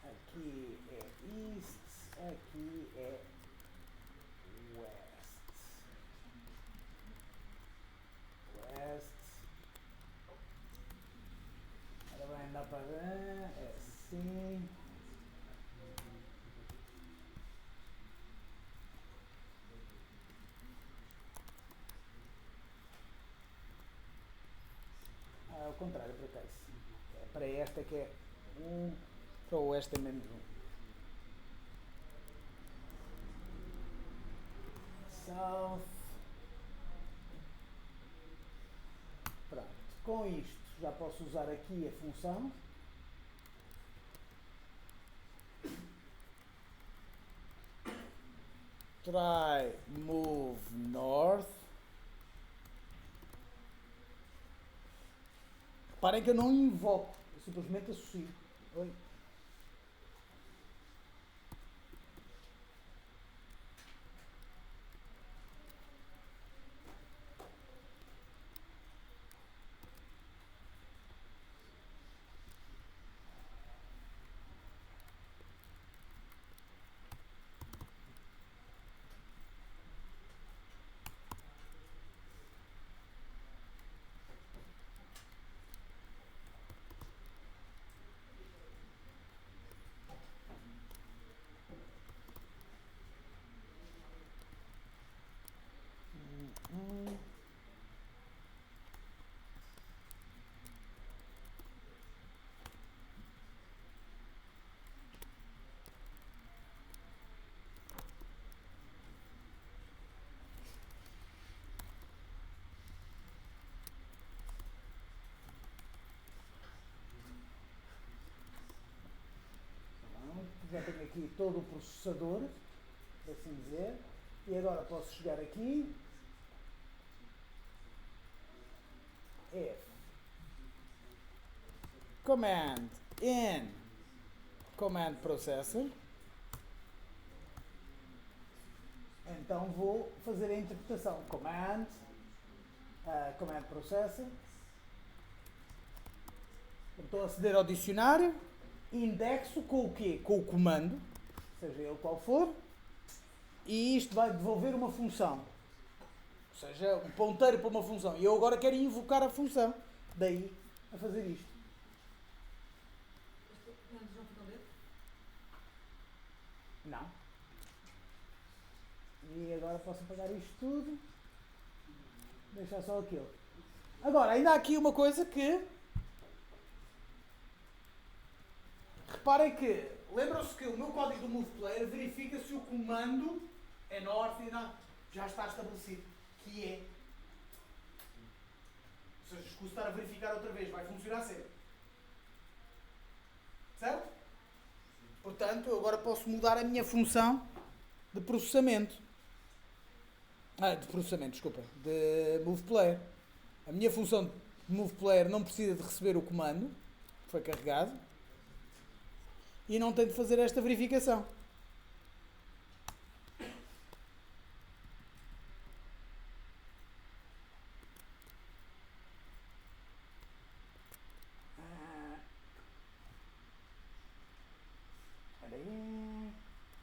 aqui é east, aqui é west. Agora vai andar para lá, é assim. É ao contrário, para cá. Para esta que é 1, para o oeste é menos 1. South. Pronto. Com isto já posso usar aqui a função. Try move north. Reparem que eu não invoco, eu simplesmente associo. Oi. já tenho aqui todo o processador, por assim dizer, e agora posso chegar aqui, F, Command N, Command Processor. Então vou fazer a interpretação. Command Processor. Estou a aceder ao dicionário. Indexo com o quê? Com o comando, seja ele qual for. E isto vai devolver uma função. Ou seja, um ponteiro para uma função. E eu agora quero invocar a função. Daí a fazer isto. Os comandos não ficam dentro? Não. E agora posso apagar isto tudo. Deixar só aquilo. Agora, ainda há aqui uma coisa que... Reparem que... Lembram-se que o meu código do Move Player verifica se o comando é north e não. Já está estabelecido. Que é. Ou seja, escuso estar a verificar outra vez. Vai funcionar sempre. Certo? Portanto, eu agora posso mudar a minha função de processamento. De Move Player. A minha função de Move Player não precisa de receber o comando que foi carregado e não tem de fazer esta verificação. Espera aí.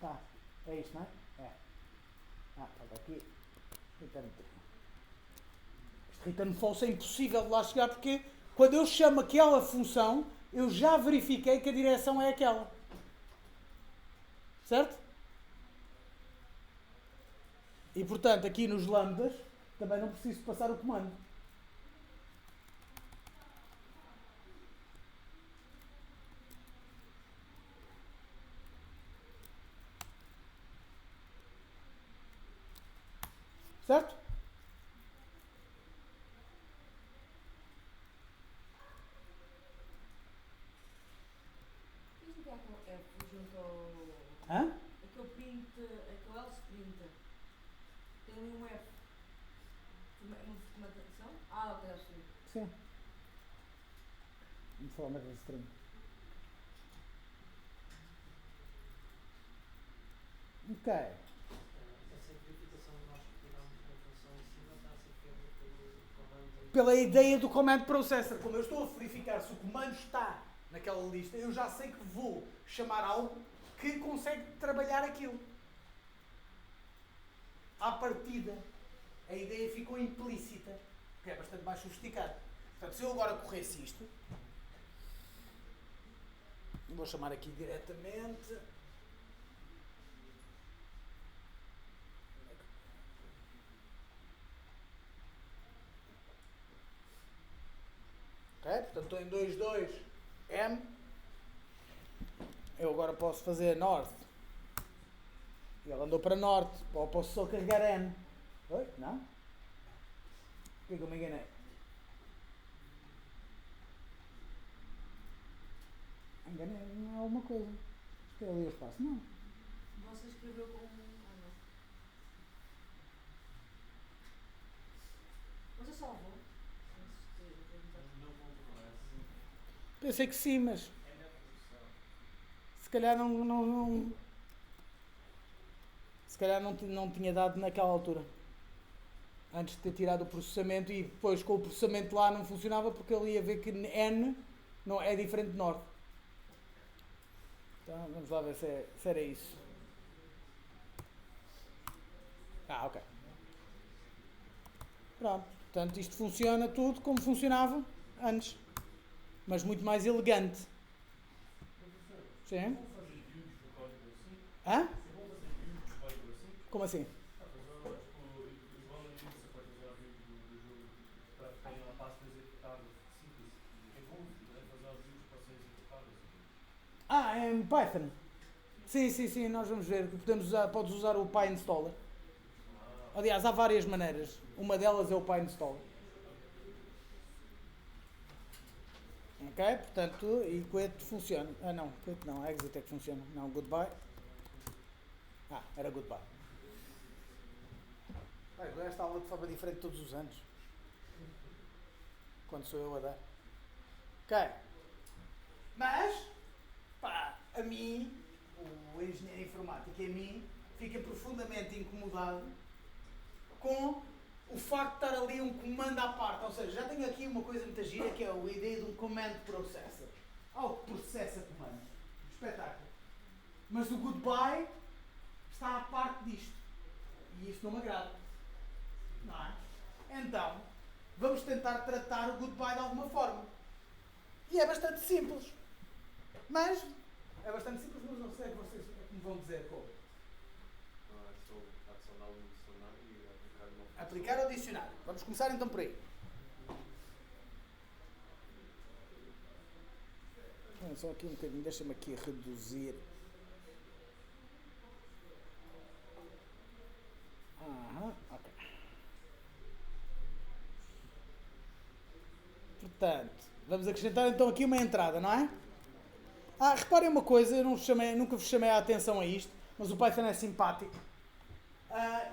Tá, é isto, não é? É. Falta aqui. Return true. Este return false é impossível de lá chegar porque quando eu chamo aquela função, eu já verifiquei que a direção é aquela. Certo? E portanto, aqui nos lambdas, também não preciso passar o comando. Certo? Isto que é com F junto ao... Hã? Aquele print, aquele else print. Tem ali um F. Uma formatação? Ok, acho que... Sim. Vamos falar mais desse treino. Ok. Essa verificação que nós tiramos da função em cima está a ser feita pelo comando. Pela ideia do Command Processor. Como eu estou a verificar se o comando está naquela lista, eu já sei que vou chamar algo que consegue trabalhar aquilo. À partida, a ideia ficou implícita, que é bastante mais sofisticado. Portanto, se eu agora corresse isto, vou chamar aqui diretamente. Ok? Portanto, estou em 2.2M. Eu agora posso fazer north. E ele andou para norte. Ou posso só carregar N. Oi? Não? Por que eu me enganei? Enganei-me em alguma coisa. Isto é ali o espaço. Não. Você escreveu com... Ah, não. Você salvou? Não controlar. Pensei que sim, mas se calhar se calhar não tinha dado naquela altura. Antes de ter tirado o processamento e depois com o processamento lá não funcionava porque ele ia ver que N não é diferente de norte. Então vamos lá ver se era isso. Ok. Pronto. Portanto, isto funciona tudo como funcionava antes. Mas muito mais elegante. Sim? Vamos fazer builds do código assim? Hã? Vamos fazer builds do código assim? Como assim? Igual no livro você pode usar a build do jogo para ter uma pasta executável simples. É bom fazer uma build para ser executável. Em Python. Sim, nós vamos ver. Podes usar o PyInstaller. Aliás, há várias maneiras. Uma delas é o PyInstaller. Ok? Ok? Portanto, e quit funciona. Ah não, quit não, exit é que funciona. Não, goodbye. Ah, era goodbye. Dou esta aula de forma diferente todos os anos. Quando sou eu a dar. Ok. Mas, pá, a mim, o engenheiro informático, a mim, fica profundamente incomodado com o facto de estar ali um comando à parte. Ou seja, já tenho aqui uma coisa muito gira que é a ideia de um command processor. Algo que processa comandos. Espetáculo. Mas o goodbye está à parte disto. E isso não me agrada. Não é? Então, vamos tentar tratar o goodbye de alguma forma. E é bastante simples. Mas, é bastante simples, mas não sei o que vocês me vão dizer como. Adicionar um dicionário e aplicar uma função. Aplicar ao dicionário. Vamos começar então por aí. Só aqui um bocadinho, deixa-me aqui reduzir. Ok. Portanto, vamos acrescentar então aqui uma entrada, não é? Reparem uma coisa, eu nunca vos chamei a atenção a isto, mas o Python é simpático.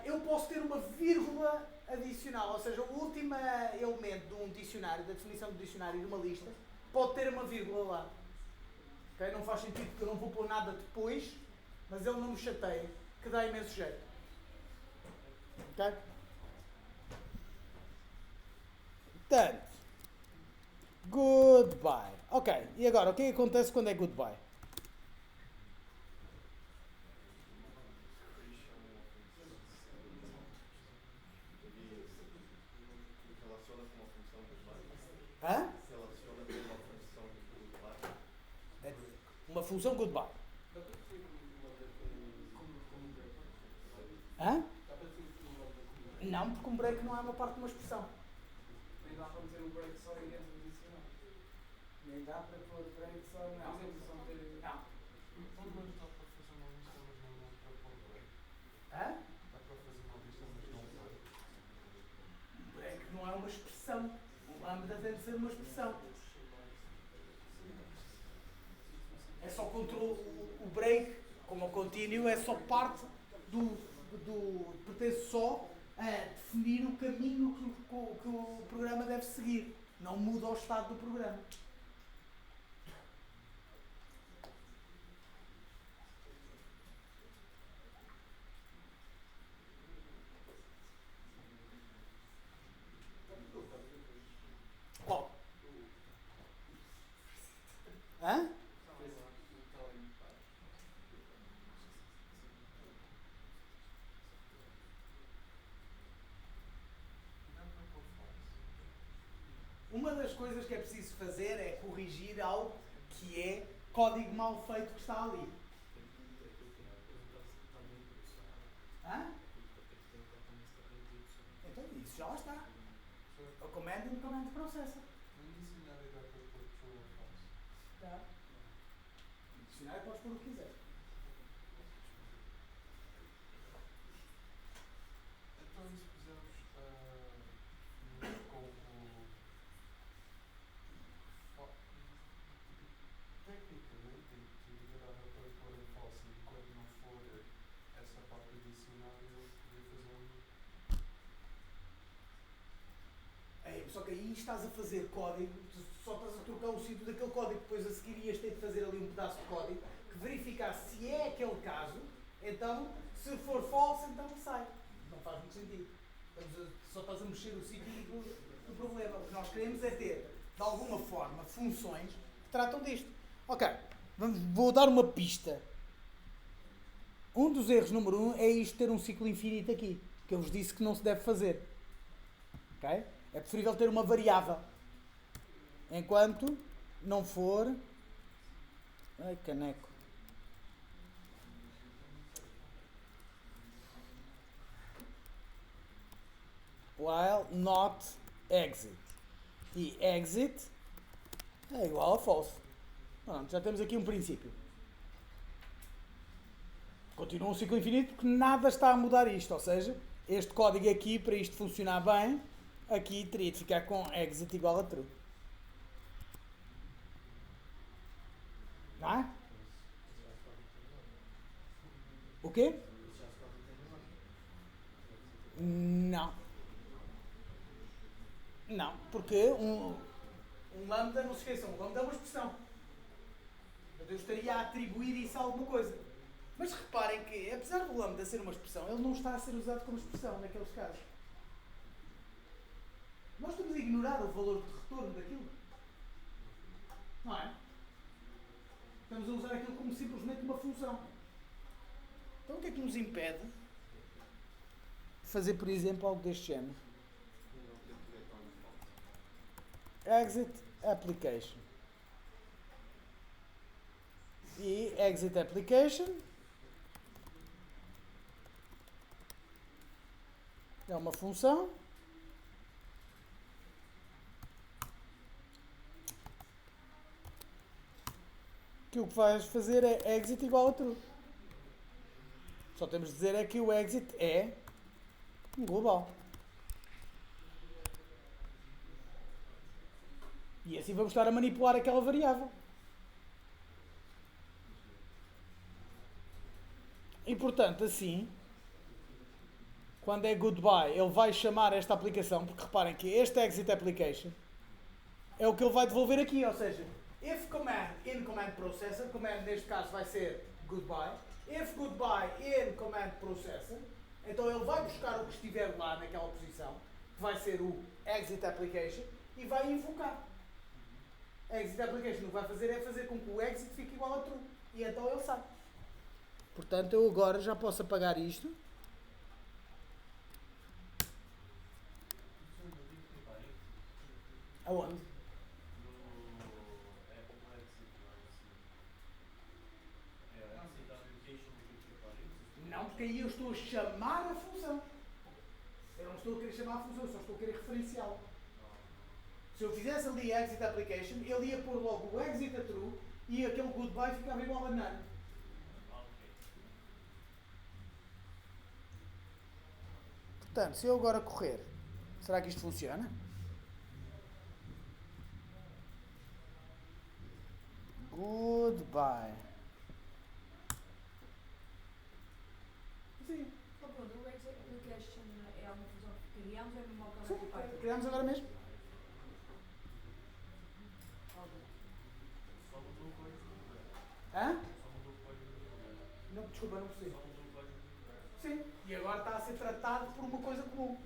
Eu posso ter uma vírgula adicional, ou seja, o último elemento de um dicionário, da definição do dicionário de uma lista, pode ter uma vírgula lá. Okay? Não faz sentido porque eu não vou pôr nada depois, mas ele não me chateia, que dá imenso jeito. Ok? Portanto, goodbye. Ok, e agora, o que é que acontece quando é goodbye? Relaciona com uma função goodbye? Hã? Relaciona com uma função goodbye? Uma função goodbye. Dá para definir uma como break? Hã? Dá para definir uma como break? Não, porque um break não é uma parte de uma expressão. Nem dá para meter um break só em dentro do dicionário. Nem dá para pôr break só Por exemplo, só meter... Não. Então, mas dá para fazer uma lista, mas não dá para pôr break. Hã? Dá para fazer uma lista, mas não break. Break não é uma expressão. Um lambda tem de ser uma expressão. É só controle. O break, como o contínuo, é só parte pertence só a definir o caminho que o programa deve seguir. Não muda o estado do programa. Qual? Hã? Uma das coisas que é preciso fazer é corrigir algo que é código mal feito que está ali. Hã? Então isso já lá está. O command e o command processa. No dicionário dá para pôr true ou false. Tá. No dicionário podes pôr o que quiser. Então, e se pusermos no escopo... Tecnicamente, em teoria, dava para pôr em false, e quando não for essa parte do dicionário, eu podia fazer Só que aí estás a fazer código, só estás a trocar o sítio daquele código, depois a seguir ias ter de fazer ali um pedaço de código que verificasse se é aquele caso, então se for false, então sai. Não faz muito sentido. Só estás a mexer o sítio do problema. O que nós queremos é ter, de alguma forma, funções que tratam disto. Ok, vou dar uma pista. Um dos erros número 1 é isto ter um ciclo infinito aqui, que eu vos disse que não se deve fazer. Ok? É preferível ter uma variável. Enquanto não for... Ai, caneco. While not exit. E exit é igual a false. Pronto, já temos aqui um princípio. Continua um ciclo infinito porque nada está a mudar isto. Ou seja, este código aqui, para isto funcionar bem, aqui teria de ficar com exit igual a true. Não é? O quê? Não. Não, porque um lambda, não se esqueçam, um lambda é uma expressão. Portanto, eu estaria a atribuir isso a alguma coisa. Mas reparem que, apesar do lambda ser uma expressão, ele não está a ser usado como expressão naqueles casos. Nós estamos a ignorar o valor de retorno daquilo. Não é? Estamos a usar aquilo como simplesmente uma função. Então o que é que nos impede de fazer, por exemplo, algo deste género? Exit application. E exit application é uma função que o que vais fazer é exit igual a true. Só temos de dizer é que o exit é um global. E assim vamos estar a manipular aquela variável. E portanto, assim, quando é goodbye, ele vai chamar esta aplicação, porque reparem que este exit application é o que ele vai devolver aqui, ou seja, if command in command processor, command neste caso vai ser goodbye, if goodbye in command processor, então ele vai buscar o que estiver lá naquela posição, que vai ser o exit application, e vai invocar. Exit application o que vai fazer é fazer com que o exit fique igual a true, e então ele sai. Portanto, eu agora já posso apagar isto. Aonde? Não, porque aí eu estou a chamar a função. Eu não estou a querer chamar a função, eu só estou a querer referenciá-la. Se eu fizesse ali exit application, ele ia pôr logo o exit a true e aquele goodbye ficava igual a none. Portanto, se eu agora correr, será que isto funciona? Goodbye. Sim. Então pronto, o exit application é uma função que criamos, é mesmo ao Sim, canal do Python. criamos agora mesmo. Só mudou o código. Hã? Só mudou o código. Não, desculpa, não percebi. Só mudou o código. Sim, e agora está a ser tratado por uma coisa comum,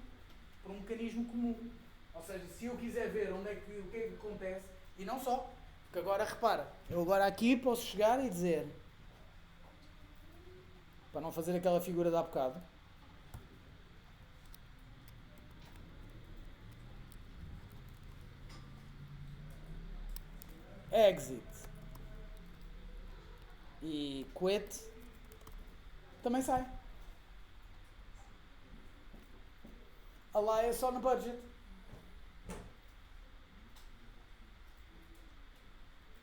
por um mecanismo comum. Ou seja, se eu quiser ver onde é que, o que é que acontece, e não só, porque agora repara, eu agora aqui posso chegar e dizer, para não fazer aquela figura de há bocado, exit e quit também sai. A lá é só no budget.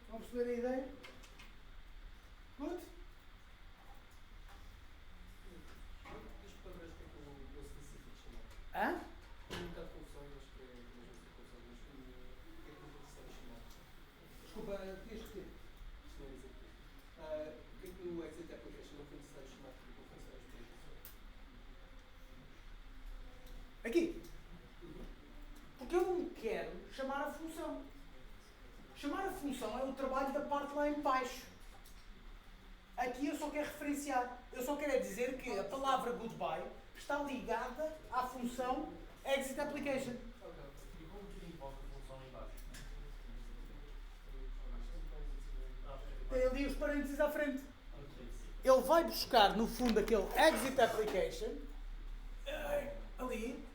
Vão perceber a ideia? Good? Diz para ver o que é que o specific chama. Hã? Tem um bocado de confusão, acho que é mesmo essa confusão, mas o que é que o necessário chamar? Desculpa, tens que ter. Isto não é dizer aqui. O que é que no exit application não foi necessário chamar porque não foi necessário explicar? Aqui. Porque eu não quero chamar a função. Chamar a função é o trabalho da parte lá em baixo. Aqui eu só quero referenciar. Eu só quero dizer que a palavra goodbye está ligada à função exit application. E como que ele invoca a função lá embaixo? Tem ali os parênteses à frente. Ele vai buscar, no fundo, aquele exit application ali.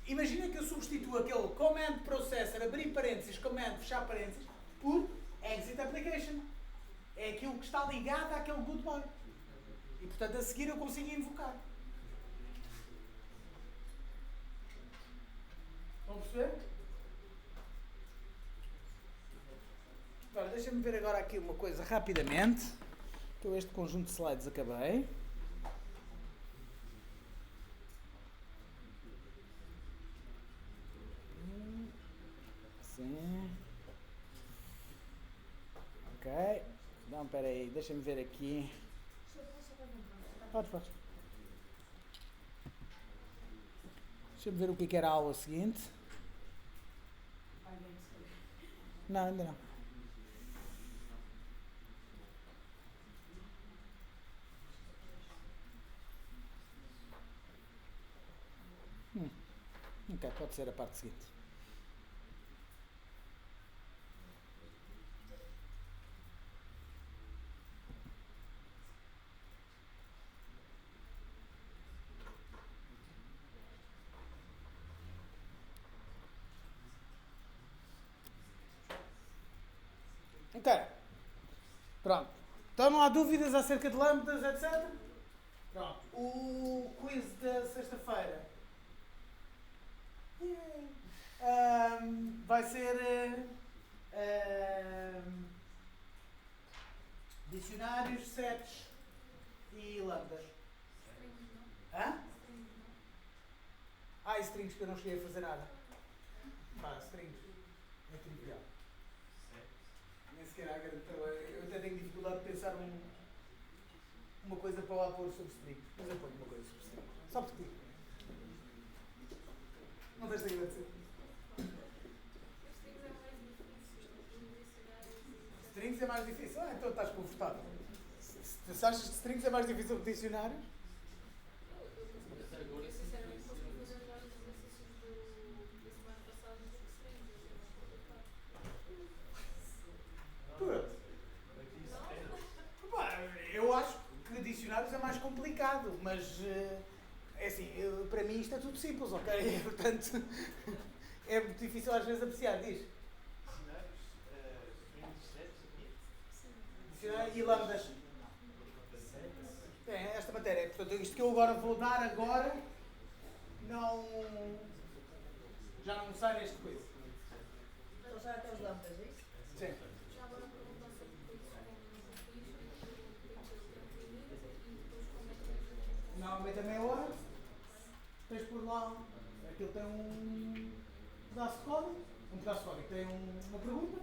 Imagina que eu substituo aquele command processor, abrir parênteses, command, fechar parênteses, por exit application. É aquilo que está ligado àquele goodbye. E, portanto, a seguir eu consigo invocar. Vão perceber? Agora, deixa-me ver agora aqui uma coisa rapidamente. Que eu este conjunto de slides acabei. Sim. Ok. Não, espera aí, deixa-me ver aqui. Pode. Deixa-me ver o que era a aula seguinte. Não, ainda não. Ok, pode ser a parte seguinte. Ok. Pronto. Então não há dúvidas acerca de lambdas, etc? Pronto. O quiz da sexta-feira vai ser dicionários, sets e lambdas. Hã? Ah, e strings, que eu não cheguei a fazer nada. Pá, strings. É trivial. Nem sequer há grande trabalho. Eu até tenho dificuldade de pensar uma coisa para lá pôr sobre strings. Mas eu ponho uma coisa sobre strings. Só por ti. Não tens de agradecer. Strings é mais difícil. Ah, então estás confortável. Se achas que strings é mais difícil que dicionários? Eu acho que dicionários é mais complicado, mas é assim, para mim isto é tudo simples, ok? Portanto, é muito difícil às vezes apreciar, diz. Dicionário e lambdas. É, esta matéria. Portanto, isto que eu agora vou dar agora, já não sai neste quiz. Então já até os lambdas, é isso? Sim. Já agora perguntar sobre coisas como e depois como é que Normalmente é meia hora. Tens por lá. Aquilo tem um pedaço de código. Um pedaço de código tem uma pergunta.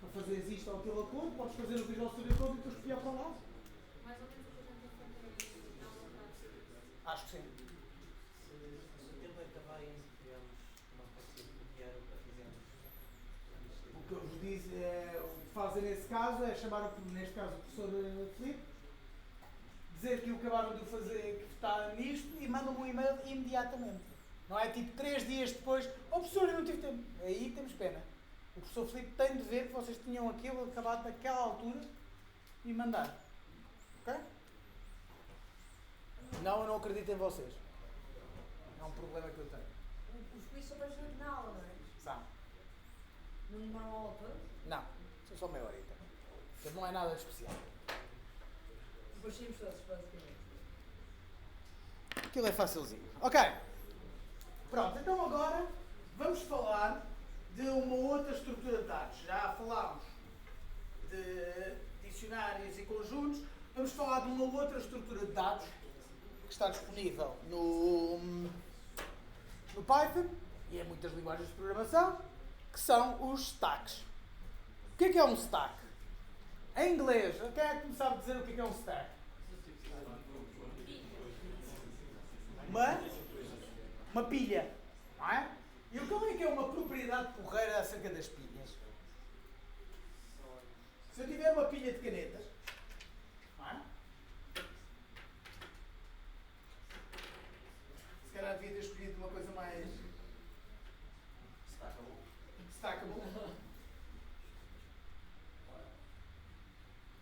Para fazeres isto ou aquilo a cor, podes fazer o Visual Studio Code e depois copiar para lá. mais ou menos o que a gente tem feito é uma prática. Acho que sim. Se o tempo acabar e podemos não conseguir copiar o que fizemos. O que eu vos disse o que fazem nesse caso é chamar, neste caso, o professor Filipe, dizer que o acabaram de fazer, que está nisto e mandam-me um e-mail imediatamente. Não é tipo 3 dias depois, professor, eu não tive tempo. Aí temos pena. O professor Filipe tem de ver que vocês tinham aquilo acabado naquela altura e mandar. Ok? Não, eu não acredito em vocês. É um problema que eu tenho. Os quiz são bastante na aula, não é? São. Não demoram a aula toda? Não, são só meia horita. Portanto, não é nada de especial. Depois saímos todos, basicamente. Aquilo é facilzinho. Ok. Pronto, então agora vamos falar de uma outra estrutura de dados. Já falámos de dicionários e conjuntos. Vamos falar de uma outra estrutura de dados que está disponível no Python e em muitas linguagens de programação, que são os stacks. O que é um stack? Em inglês, quem é que me sabe dizer o que é um stack? Uma pilha, não é? E como é que é uma propriedade porreira acerca das pilhas? Se eu tiver uma pilha de canetas, não é? Se calhar devia ter escolhido uma coisa mais stackable.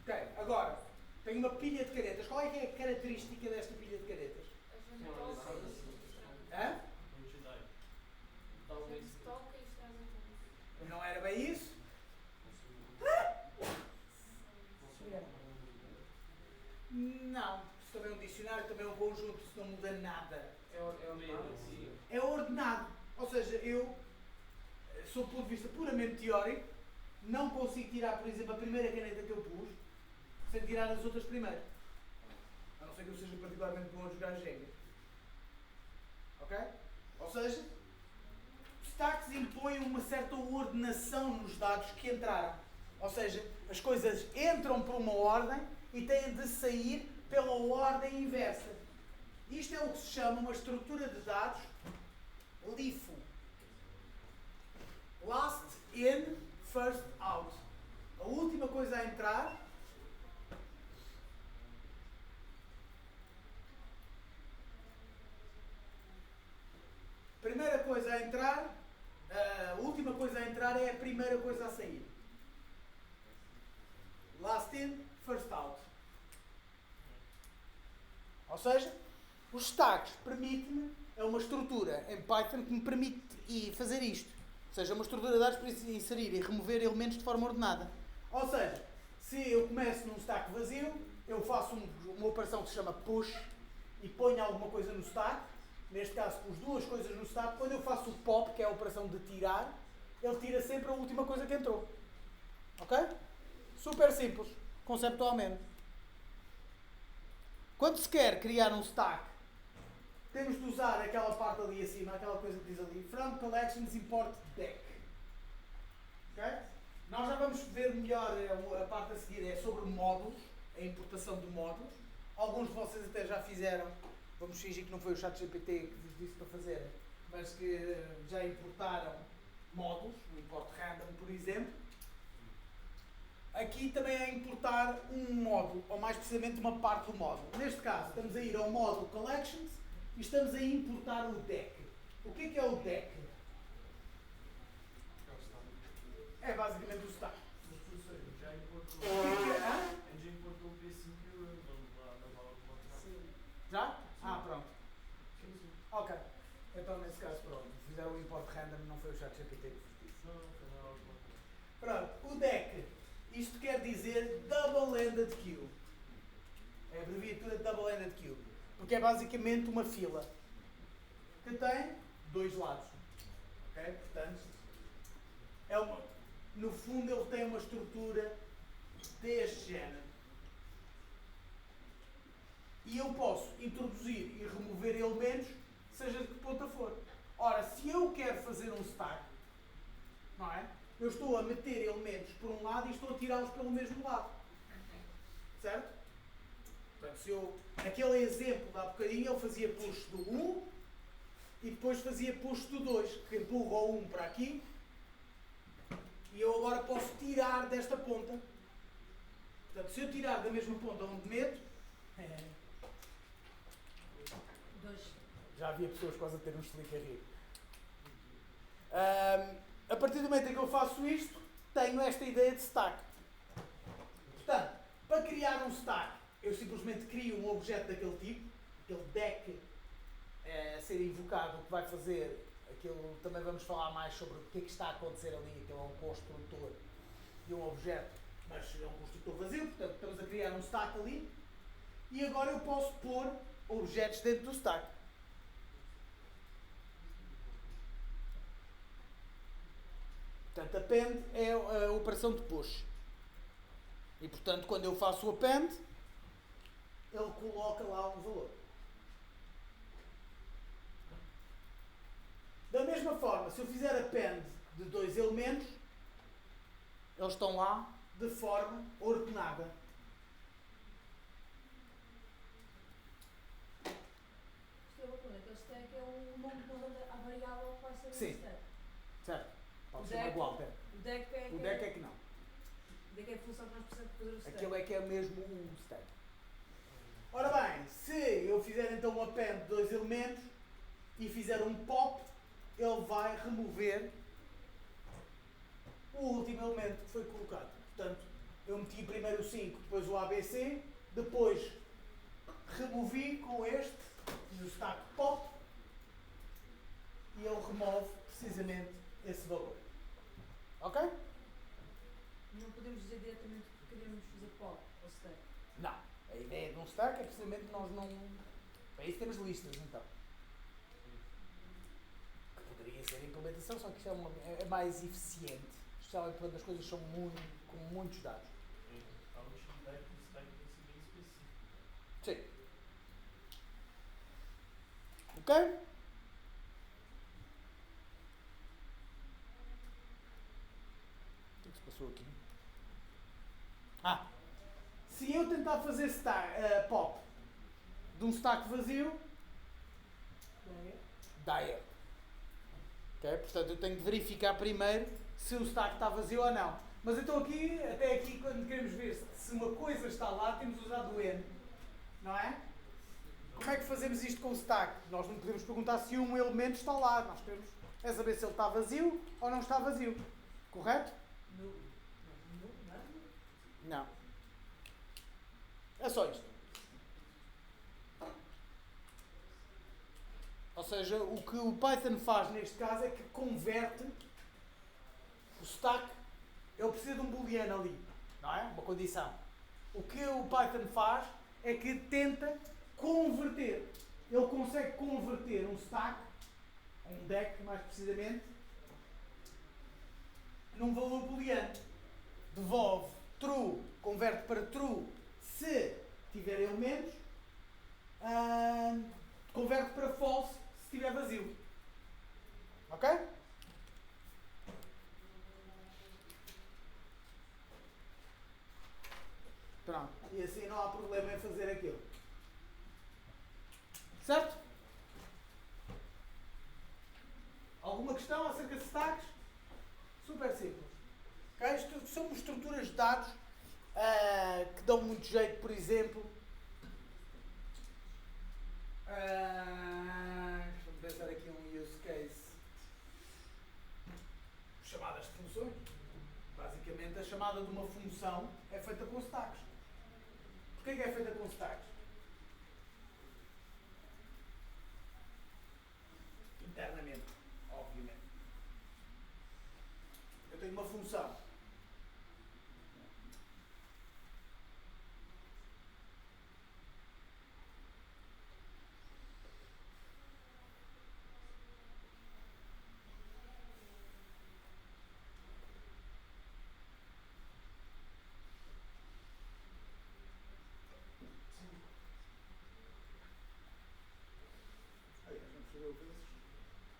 Ok, agora, tenho uma pilha de canetas. Qual é que é a característica desta pilha de canetas? A gente toca Hã? Quantidade. e extrai tudo. Não era bem isso? Não. Se também é um dicionário, também é um conjunto, se não muda nada. É ordenado? É ordenado. Ou seja, eu, sob o ponto de vista puramente teórico, não consigo tirar, por exemplo, a primeira caneta que eu pus, sem tirar as outras primeiro. A não ser que eu seja particularmente bom a jogar Jenga. Ok? Ou seja, stacks impõem uma certa ordenação nos dados que entraram. Ou seja, as coisas entram por uma ordem e têm de sair pela ordem inversa. Isto é o que se chama uma estrutura de dados LIFO. Last in, first out. A última coisa a entrar primeira coisa a entrar, a última coisa a entrar é a primeira coisa a sair. Last in, first out. Ou seja, os stacks permitem-me, é uma estrutura em Python que me permite fazer isto. Ou seja, é uma estrutura de dados para inserir e remover elementos de forma ordenada. Ou seja, se eu começo num stack vazio, eu faço uma operação que se chama push e ponho alguma coisa no stack. Neste caso, pus duas coisas no stack. Quando eu faço o pop, que é a operação de tirar, ele tira sempre a última coisa que entrou. Ok? Super simples, conceptualmente. Quando se quer criar um stack, temos de usar aquela parte ali acima, aquela coisa que diz ali, from collections import deck. Ok? Nós já vamos ver melhor, a parte a seguir é sobre módulos, a importação de módulos. Alguns de vocês até já fizeram, vamos fingir que não foi o ChatGPT que vos disse para fazer, mas que já importaram módulos, o import random, por exemplo. Aqui também é importar um módulo, ou mais precisamente uma parte do módulo. Neste caso, estamos a ir ao módulo collections e estamos a importar o deck. O que é o deck? É basicamente o stack. Mas, professor, já importou. Hã? Já importou o P5 na aula do contrato. Sim. Já? Ah, pronto. Sim, sim. Ok. Então, nesse caso, pronto. Fizeram o import random, não foi o ChatGPT que vos disse. Não, foi na aula do contrato. Pronto, o deck. Isto quer dizer Double-Ended Queue. É a abreviatura de Double-Ended Queue. Porque é basicamente uma fila que tem dois lados. Ok? Portanto, no fundo ele tem uma estrutura deste género. E eu posso introduzir e remover elementos, seja de que ponta for. Ora, se eu quero fazer um stack, não é? Eu estou a meter elementos por um lado e estou a tirá-los pelo mesmo lado. Certo? Portanto, se eu, naquele exemplo de há bocadinho, ele fazia push do 1 e depois fazia push do 2, que empurra o 1 para aqui e eu agora posso tirar desta ponta. Portanto, se eu tirar da mesma ponta onde meto, já havia pessoas quase a ter um explica a rir. A partir do momento em que eu faço isto, tenho esta ideia de stack. Portanto, para criar um stack, eu simplesmente crio um objeto daquele tipo, aquele deck a ser invocado, o que vai fazer aquilo, também vamos falar mais sobre o que é que está a acontecer ali, aquilo é um construtor de um objeto, mas é um construtor vazio, portanto estamos a criar um stack ali, e agora eu posso pôr objetos dentro do stack. Portanto, append é a operação de push. E portanto, quando eu faço o append, ele coloca lá um valor. Da mesma forma, se eu fizer append de dois elementos, eles estão lá de forma ordenada. Isto é uma coisa, aquele stack é o nome da variável que vai ser o Sim. stack. Certo? Pode O ser uma deck- Walter. O deck é, O deck é que não. o deck é a função que nós precisamos fazer o stack. Aquilo é que é mesmo um stack. Ora bem, se eu fizer então um append de dois elementos e fizer um pop, ele vai remover o último elemento que foi colocado. Portanto, eu meti primeiro o 5, depois o ABC, depois removi com este, no stack pop, e ele remove precisamente esse valor. Ok? Não podemos dizer diretamente que queremos fazer pop ou stack. Não. A ideia de um stack é precisamente nós não... Para isso temos listas, então. Que poderia ser a implementação, só que isto é mais eficiente. Especialmente quando as coisas são com muitos dados. A utilidade do stack tem que ser bem específica. Sim. Ok? O que se passou aqui? tentar fazer pop de um stack vazio, dá erro. Okay? Portanto, eu tenho que verificar primeiro se o stack está vazio ou não. Mas então até aqui, quando queremos ver se uma coisa está lá, temos usado o N. Não é? Como é que fazemos isto com o stack? Nós não podemos perguntar se um elemento está lá. Nós queremos saber se ele está vazio ou não está vazio. Correto? Não. É só isto. Ou seja, o que o Python faz neste caso é que converte o stack. Ele precisa de um booleano ali, não é? Uma condição. O que o Python faz é que tenta converter. Ele consegue converter um stack, um deck mais precisamente, num valor booleano. Devolve true, converte para true se tiver elementos, converte para false se estiver vazio. Ok? Pronto. E assim não há problema em fazer aquilo. Certo? Alguma questão acerca de stacks? Super simples. Okay? Isto são estruturas de dados que dão muito jeito, por exemplo. Deixa-me pensar aqui um use case. Chamadas de funções. Basicamente, a chamada de uma função é feita com stacks. Porquê que é feita com stacks? Internamente, obviamente. Eu tenho uma função.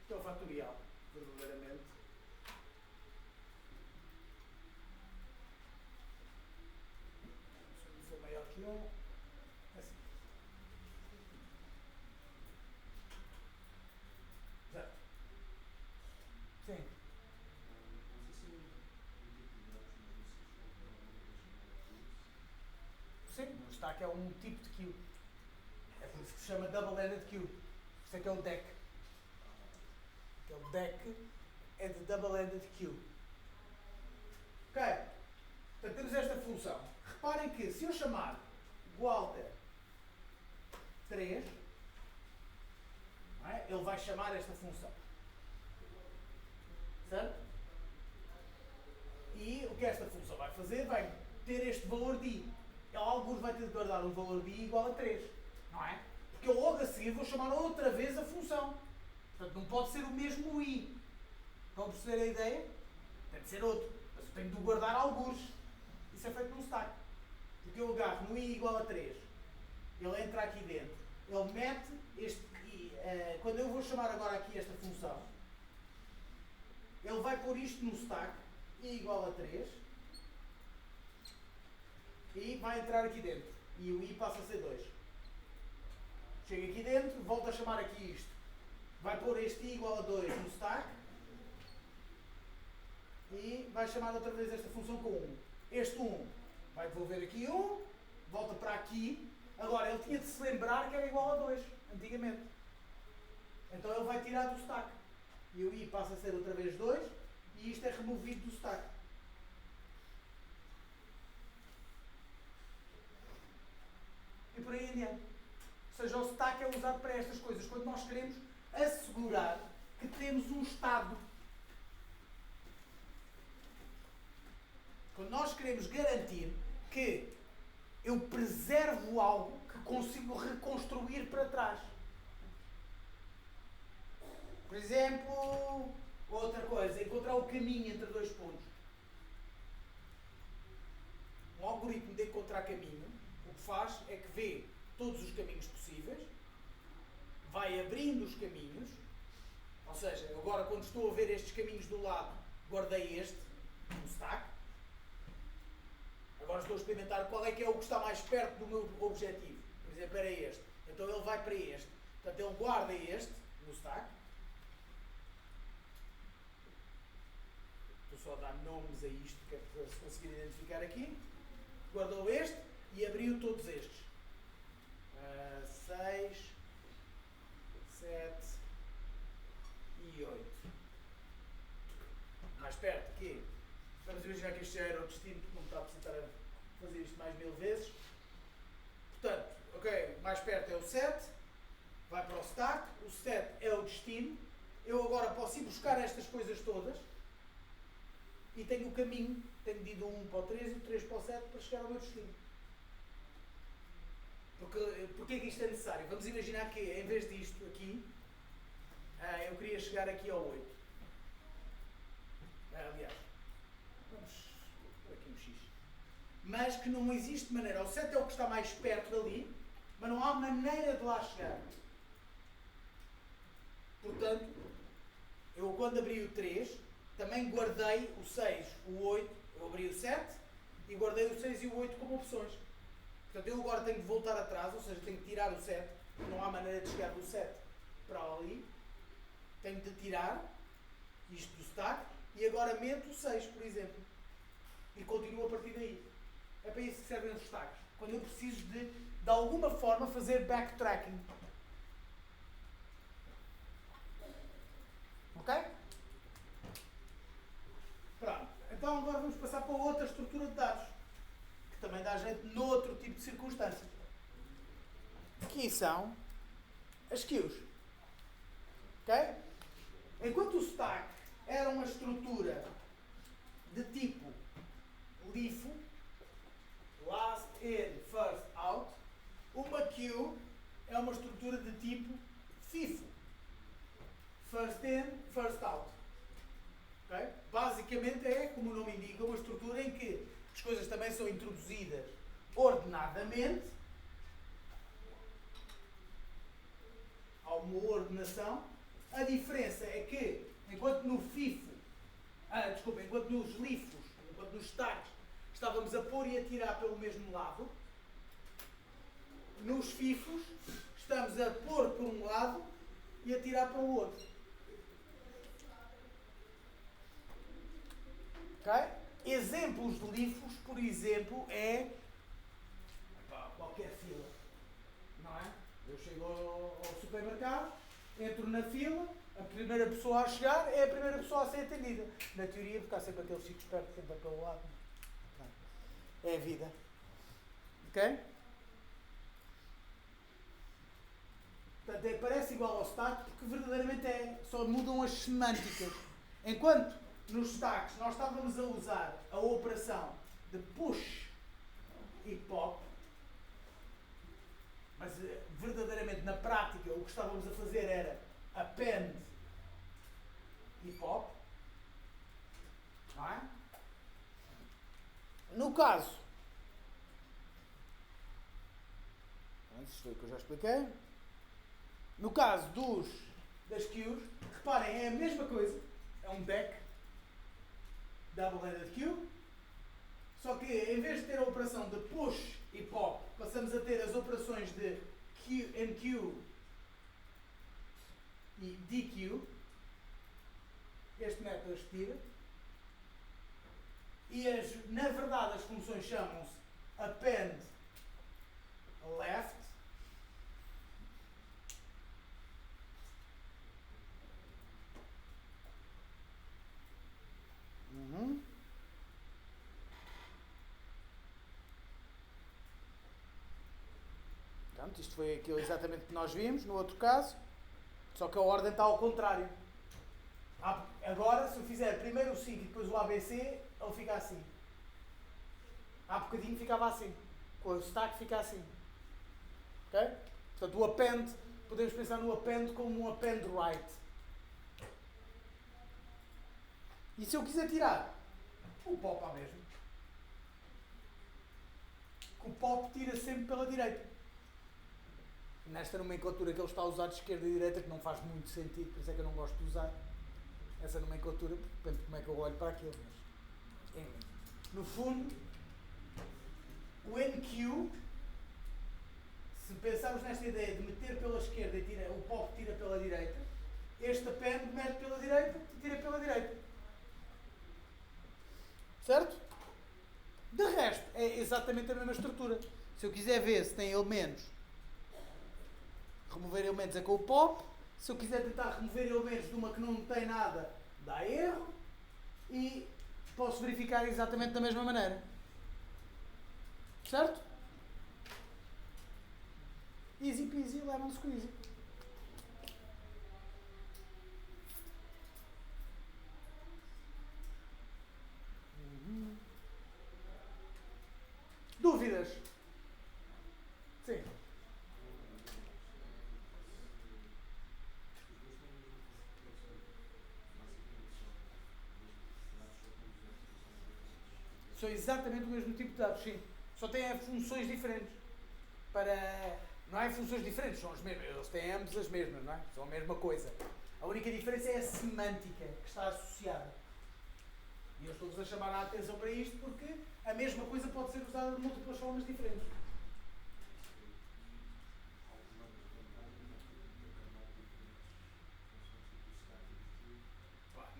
Isto é o fatorial, verdadeiramente. Se for maior que 1, é assim. Certo? Sim. Sim, o stack é um tipo de queue. É por isso que se chama double-ended queue. Isto é que é o deck. O deck é de double-ended queue. Ok? Portanto, temos esta função. Reparem que se eu chamar Walter 3, não é? Ele vai chamar esta função. Certo? E o que esta função vai fazer? Vai ter este valor de i. Ele alguns vai ter de guardar um valor de i igual a 3. Não é? Porque eu logo a seguir vou chamar outra vez a função. Portanto, não pode ser o mesmo i. Estão a perceber a ideia? Tem de ser outro. Mas eu tenho de guardar alguns. Isso é feito num stack. Porque eu agarro no i igual a 3. Ele entra aqui dentro. Ele mete este i. Quando eu vou chamar agora aqui esta função, ele vai pôr isto no stack. I igual a 3. E vai entrar aqui dentro. E o i passa a ser 2. Chega aqui dentro, volta a chamar aqui isto. Vai pôr este i igual a 2 no stack e vai chamar outra vez esta função com 1. Este 1 vai devolver aqui 1, volta para aqui. Agora, ele tinha de se lembrar que era igual a 2, antigamente. Então ele vai tirar do stack. E o i passa a ser outra vez 2 e isto é removido do stack. E por aí em diante. Ou seja, o stack é usado para estas coisas. Quando nós queremos assegurar que temos um estado. Quando nós queremos garantir que eu preservo algo que consigo reconstruir para trás. Por exemplo, outra coisa, encontrar o caminho entre dois pontos. Um algoritmo de encontrar caminho, o que faz é que vê todos os caminhos possíveis, vai abrindo os caminhos, ou seja, agora quando estou a ver estes caminhos do lado, guardei este, um stack. Agora estou a experimentar qual é que é o que está mais perto do meu objetivo. Por exemplo, era este. Então ele vai para este. Portanto, ele guarda este no stack. Estou só a dar nomes a isto, que é para se conseguir identificar aqui. Guardou este e abriu todos estes. 6, 7 e 8. Mais perto aqui. Vamos imaginar que este já era o destino, porque não está a precisar fazer isto mais 1000 vezes. Portanto, ok, mais perto é o 7, vai para o stack, o 7 é o destino. Eu agora posso ir buscar estas coisas todas e tenho o caminho, tenho de ir do 1 para o 3 e do 3 para o 7 para chegar ao meu destino. Porque é que isto é necessário? Vamos imaginar que em vez disto aqui, eu queria chegar aqui ao 8. Aliás, vamos pôr aqui um X. Mas que não existe maneira. O 7 é o que está mais perto dali, mas não há maneira de lá chegar. Portanto, eu quando abri o 3, também guardei o 6, o 8, eu abri o 7 e guardei o 6 e o 8 como opções. Portanto, eu agora tenho de voltar atrás, ou seja, tenho de tirar o 7, não há maneira de chegar do 7 para ali. Tenho de tirar isto do stack e agora meto o 6, por exemplo. E continuo a partir daí. É para isso que servem os stacks. Quando eu preciso de alguma forma, fazer backtracking. Ok? Pronto. Então agora vamos passar para outra estrutura de dados. Que também dá jeito noutro tipo de circunstâncias. Que são as queues. Ok? Enquanto o stack era uma estrutura de tipo LIFO, last in, first out, uma queue é uma estrutura de tipo FIFO, first in, first out. Okay? Basicamente é, como o nome indica, uma estrutura em que as coisas também são introduzidas ordenadamente. Há uma ordenação. A diferença é que, enquanto no FIFO, enquanto nos LIFOs, enquanto nos stacks, estávamos a pôr e a tirar pelo mesmo lado, nos FIFOs estamos a pôr por um lado e a tirar para o outro. Okay? Exemplos de LIFOs, por exemplo, é qualquer fila. Não é? Eu chego ao supermercado, entro na fila, a primeira pessoa a chegar é a primeira pessoa a ser atendida. Na teoria, porque há sempre aqueles chicos perto, sempre pelo lado. É a vida. Ok? Portanto, parece igual ao stack, porque verdadeiramente é. Só mudam as semânticas. Enquanto nos stacks nós estávamos a usar a operação de push e pop, mas verdadeiramente na prática o que estávamos a fazer era append e pop. Não é? No caso, isto foi o que eu já expliquei. No caso das queues, reparem, é a mesma coisa. É um deck, double-ended queue, só que em vez de ter a operação de push e pop, passamos a ter as operações de enqueue e dequeue. Este método as tira. E na verdade as funções chamam-se append left Pronto, isto foi aquilo exatamente que nós vimos no outro caso, só que a ordem está ao contrário. Agora, se eu fizer primeiro o 5 e depois o ABC, ele fica assim. Há bocadinho ficava assim. Com o stack fica assim. Ok? Portanto, o append, podemos pensar no append como um append right. E se eu quiser tirar? O pop há mesmo. O pop tira sempre pela direita. Nesta nomenclatura que ele está a usar de esquerda e direita, que não faz muito sentido, por isso é que eu não gosto de usar essa nomenclatura, porque depende de como é que eu olho para aquilo. Mas, no fundo, O NQ, se pensarmos nesta ideia de meter pela esquerda e o pop tira pela direita, este append mete pela direita e tira pela direita. Certo? De resto, é exatamente a mesma estrutura. Se eu quiser ver se tem elementos, remover elementos é com o pop. Se eu quiser tentar remover elementos de uma que não tem nada, dá erro. E posso verificar exatamente da mesma maneira. Certo? Easy peasy, lemon squeezy. Dúvidas? Sim. São exatamente o mesmo tipo de dados, sim. Só têm funções diferentes. Não é funções diferentes, são as mesmas. Eles têm ambos as mesmas, não é? São a mesma coisa. A única diferença é a semântica que está associada. E eu estou-vos a chamar a atenção para isto porque a mesma coisa pode ser usada de múltiplas formas diferentes.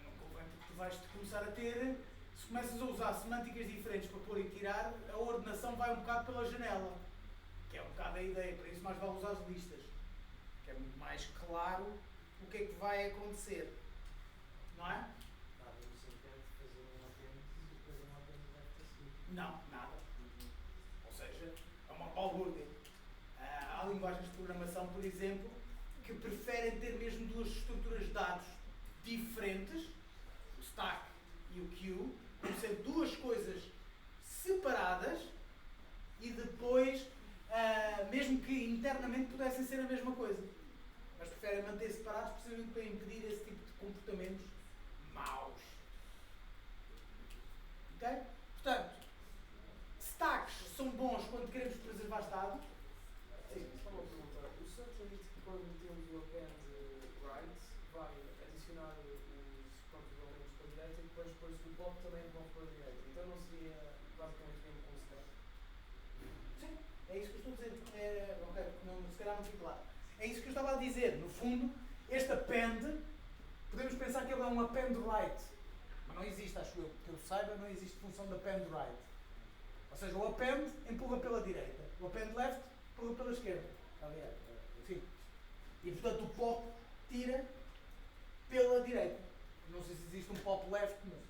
Não convém porque tu vais começar a ter, se começas a usar semânticas diferentes para pôr e tirar, a ordenação vai um bocado pela janela. Que é um bocado a ideia, para isso mais vale usar as listas. Que é muito mais claro o que é que vai acontecer. Não é? Não, nada. Ou seja, é uma balbúrdia. Há linguagens de programação, por exemplo, que preferem ter mesmo duas estruturas de dados diferentes, o stack e o queue, como sendo duas coisas separadas e depois, mesmo que internamente pudessem ser a mesma coisa. Mas preferem manter separados precisamente para impedir esse tipo de comportamentos maus. Ok? Portanto, stacks são bons quando queremos preservar estado. Sim, só uma pergunta. O certamente quando temos o append right vai adicionar os elementos para a direita e depois o pop também vão para a direita. Então não seria basicamente mesmo com o stack? Sim, é isso que eu estou a dizer. Ok, se calhar não fico claro. É isso que eu estava a dizer. No fundo, este append, podemos pensar que ele é um append right. Mas não existe, acho eu. Que eu saiba, não existe função de append right. Ou seja, o append empurra pela direita. O append left empurra pela esquerda. Aliás, enfim. E portanto o pop tira pela direita. Não sei se existe um pop left, mas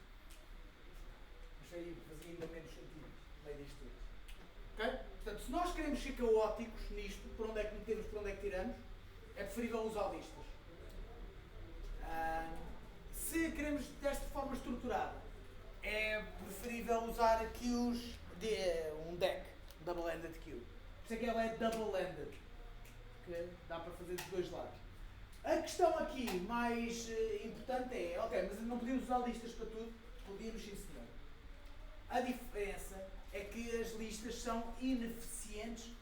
aí fazia ainda menos sentido no meio disto tudo. Ok? Portanto, se nós queremos ser caóticos nisto, por onde é que metemos, por onde é que tiramos, é preferível usar listas. Se queremos desta forma estruturada, é preferível usar queues um deck, double-ended queue. Por isso é que ela é double-ended, que dá para fazer dos dois lados. A questão aqui mais importante é, ok, mas não podíamos usar listas para tudo? Podíamos, sim senhor. A diferença é que as listas são ineficientes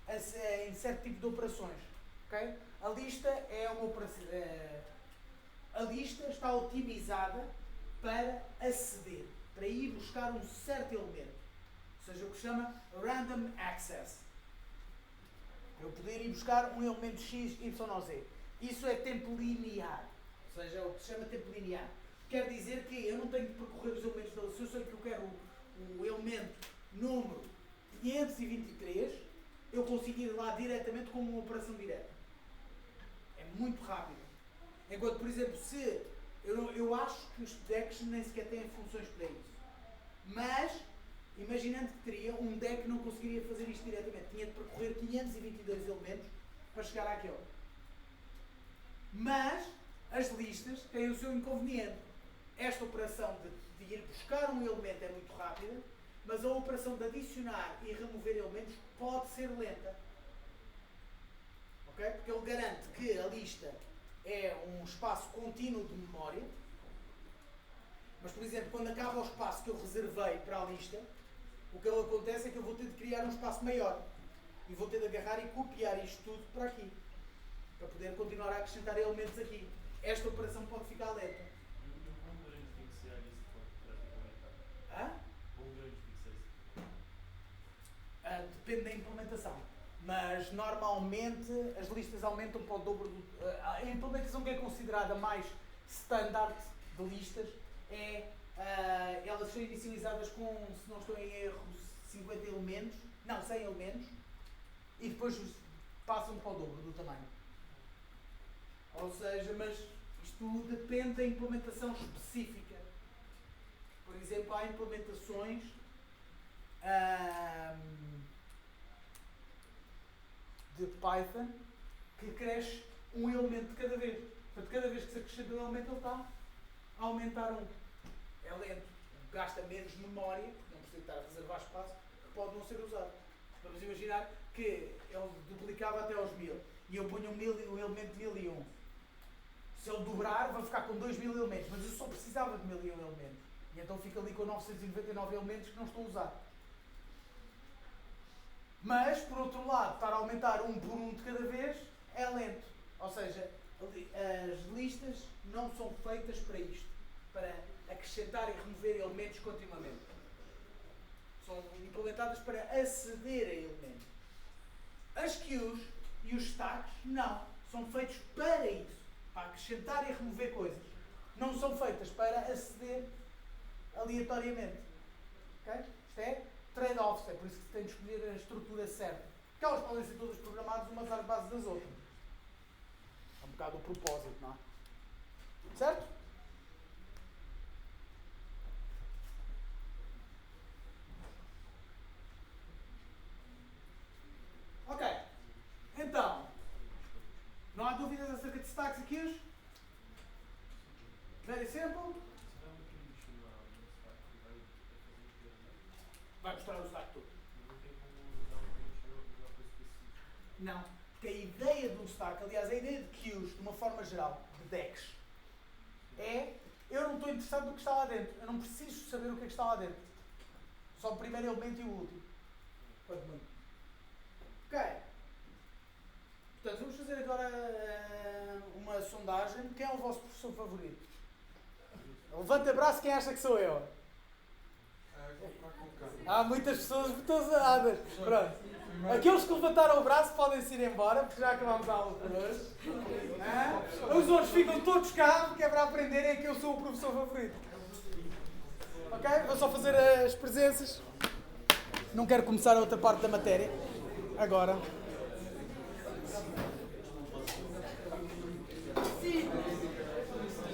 em certo tipo de operações. Okay? A lista é uma operação. A lista está otimizada para aceder, para ir buscar um certo elemento. Ou seja, o que se chama Random Access. Eu poder ir buscar um elemento X, Y ou Z. Isso é tempo linear. Ou seja, é o que se chama tempo linear. Quer dizer que eu não tenho que percorrer os elementos da lista. Se eu sei que eu quero o elemento número 523, eu consigo ir lá diretamente com uma operação direta. É muito rápido. Enquanto, por exemplo, se eu acho que os decks nem sequer têm funções para isso. Mas, imaginando que teria, um deck não conseguiria fazer isto diretamente. Tinha de percorrer 522 elementos para chegar àquele. Mas, as listas têm o seu inconveniente. Esta operação de ir buscar um elemento é muito rápida, mas a operação de adicionar e remover elementos pode ser lenta. Okay? Porque ele garante que a lista é um espaço contínuo de memória, mas, por exemplo, quando acaba o espaço que eu reservei para a lista, o que acontece é que eu vou ter de criar um espaço maior e vou ter de agarrar e copiar isto tudo para aqui, para poder continuar a acrescentar elementos aqui. Esta operação pode ficar lenta. E o quão grande tem que ser a lista para implementar? Hã? Quão grande tem que ser a lista? depende da implementação. Mas normalmente as listas aumentam para o dobro do. A implementação que é considerada mais standard de listas é elas são inicializadas com, se não estou em erro, 50 elementos, não, 100 elementos, e depois passam para o dobro do tamanho. Ou seja, mas isto depende da implementação específica. Por exemplo, há implementações de Python que cresce um elemento de cada vez. Portanto, cada vez que se acrescenta um elemento, ele está a aumentar um. É lento, gasta menos memória, porque não precisa estar a reservar espaço, que pode não ser usado. Vamos imaginar que ele duplicava até aos 1000 e eu ponho um elemento 1001. Se ele dobrar, vai ficar com 2000 elementos, mas eu só precisava de 1001 elementos. E então fica ali com 999 elementos que não estou a usar. Mas, por outro lado, estar a aumentar um por um de cada vez é lento. Ou seja, as listas não são feitas para isto, para acrescentar e remover elementos continuamente. São implementadas para aceder a elementos. As queues e os stacks, não. São feitos para isso, para acrescentar e remover coisas. Não são feitas para aceder aleatoriamente. Okay? Isto é trade-offs, é por isso que se tem de escolher a estrutura certa. Porque elas podem ser todas programadas umas às bases das outras. É um bocado o propósito, não é? Certo? Ok. Então, não há dúvidas acerca de stacks e queues? Very simple. Vai mostrar o stack todo. Não. Porque a ideia de um stack, aliás, a ideia de queues, de uma forma geral, de decks, é eu não estou interessado no que está lá dentro. Eu não preciso saber o que é que está lá dentro. Só o primeiro elemento e o último. Quanto muito. Ok. Portanto, vamos fazer agora uma sondagem. Quem é o vosso professor favorito? Levanta o braço quem acha que sou eu. Há muitas pessoas muito ousadas. Pronto. Aqueles que levantaram o braço podem-se ir embora, porque já acabámos a aula por hoje. Os outros ficam todos cá, porque é para aprenderem que eu sou o professor favorito. Ok? Vou só fazer as presenças. Não quero começar a outra parte da matéria. Agora. Sim.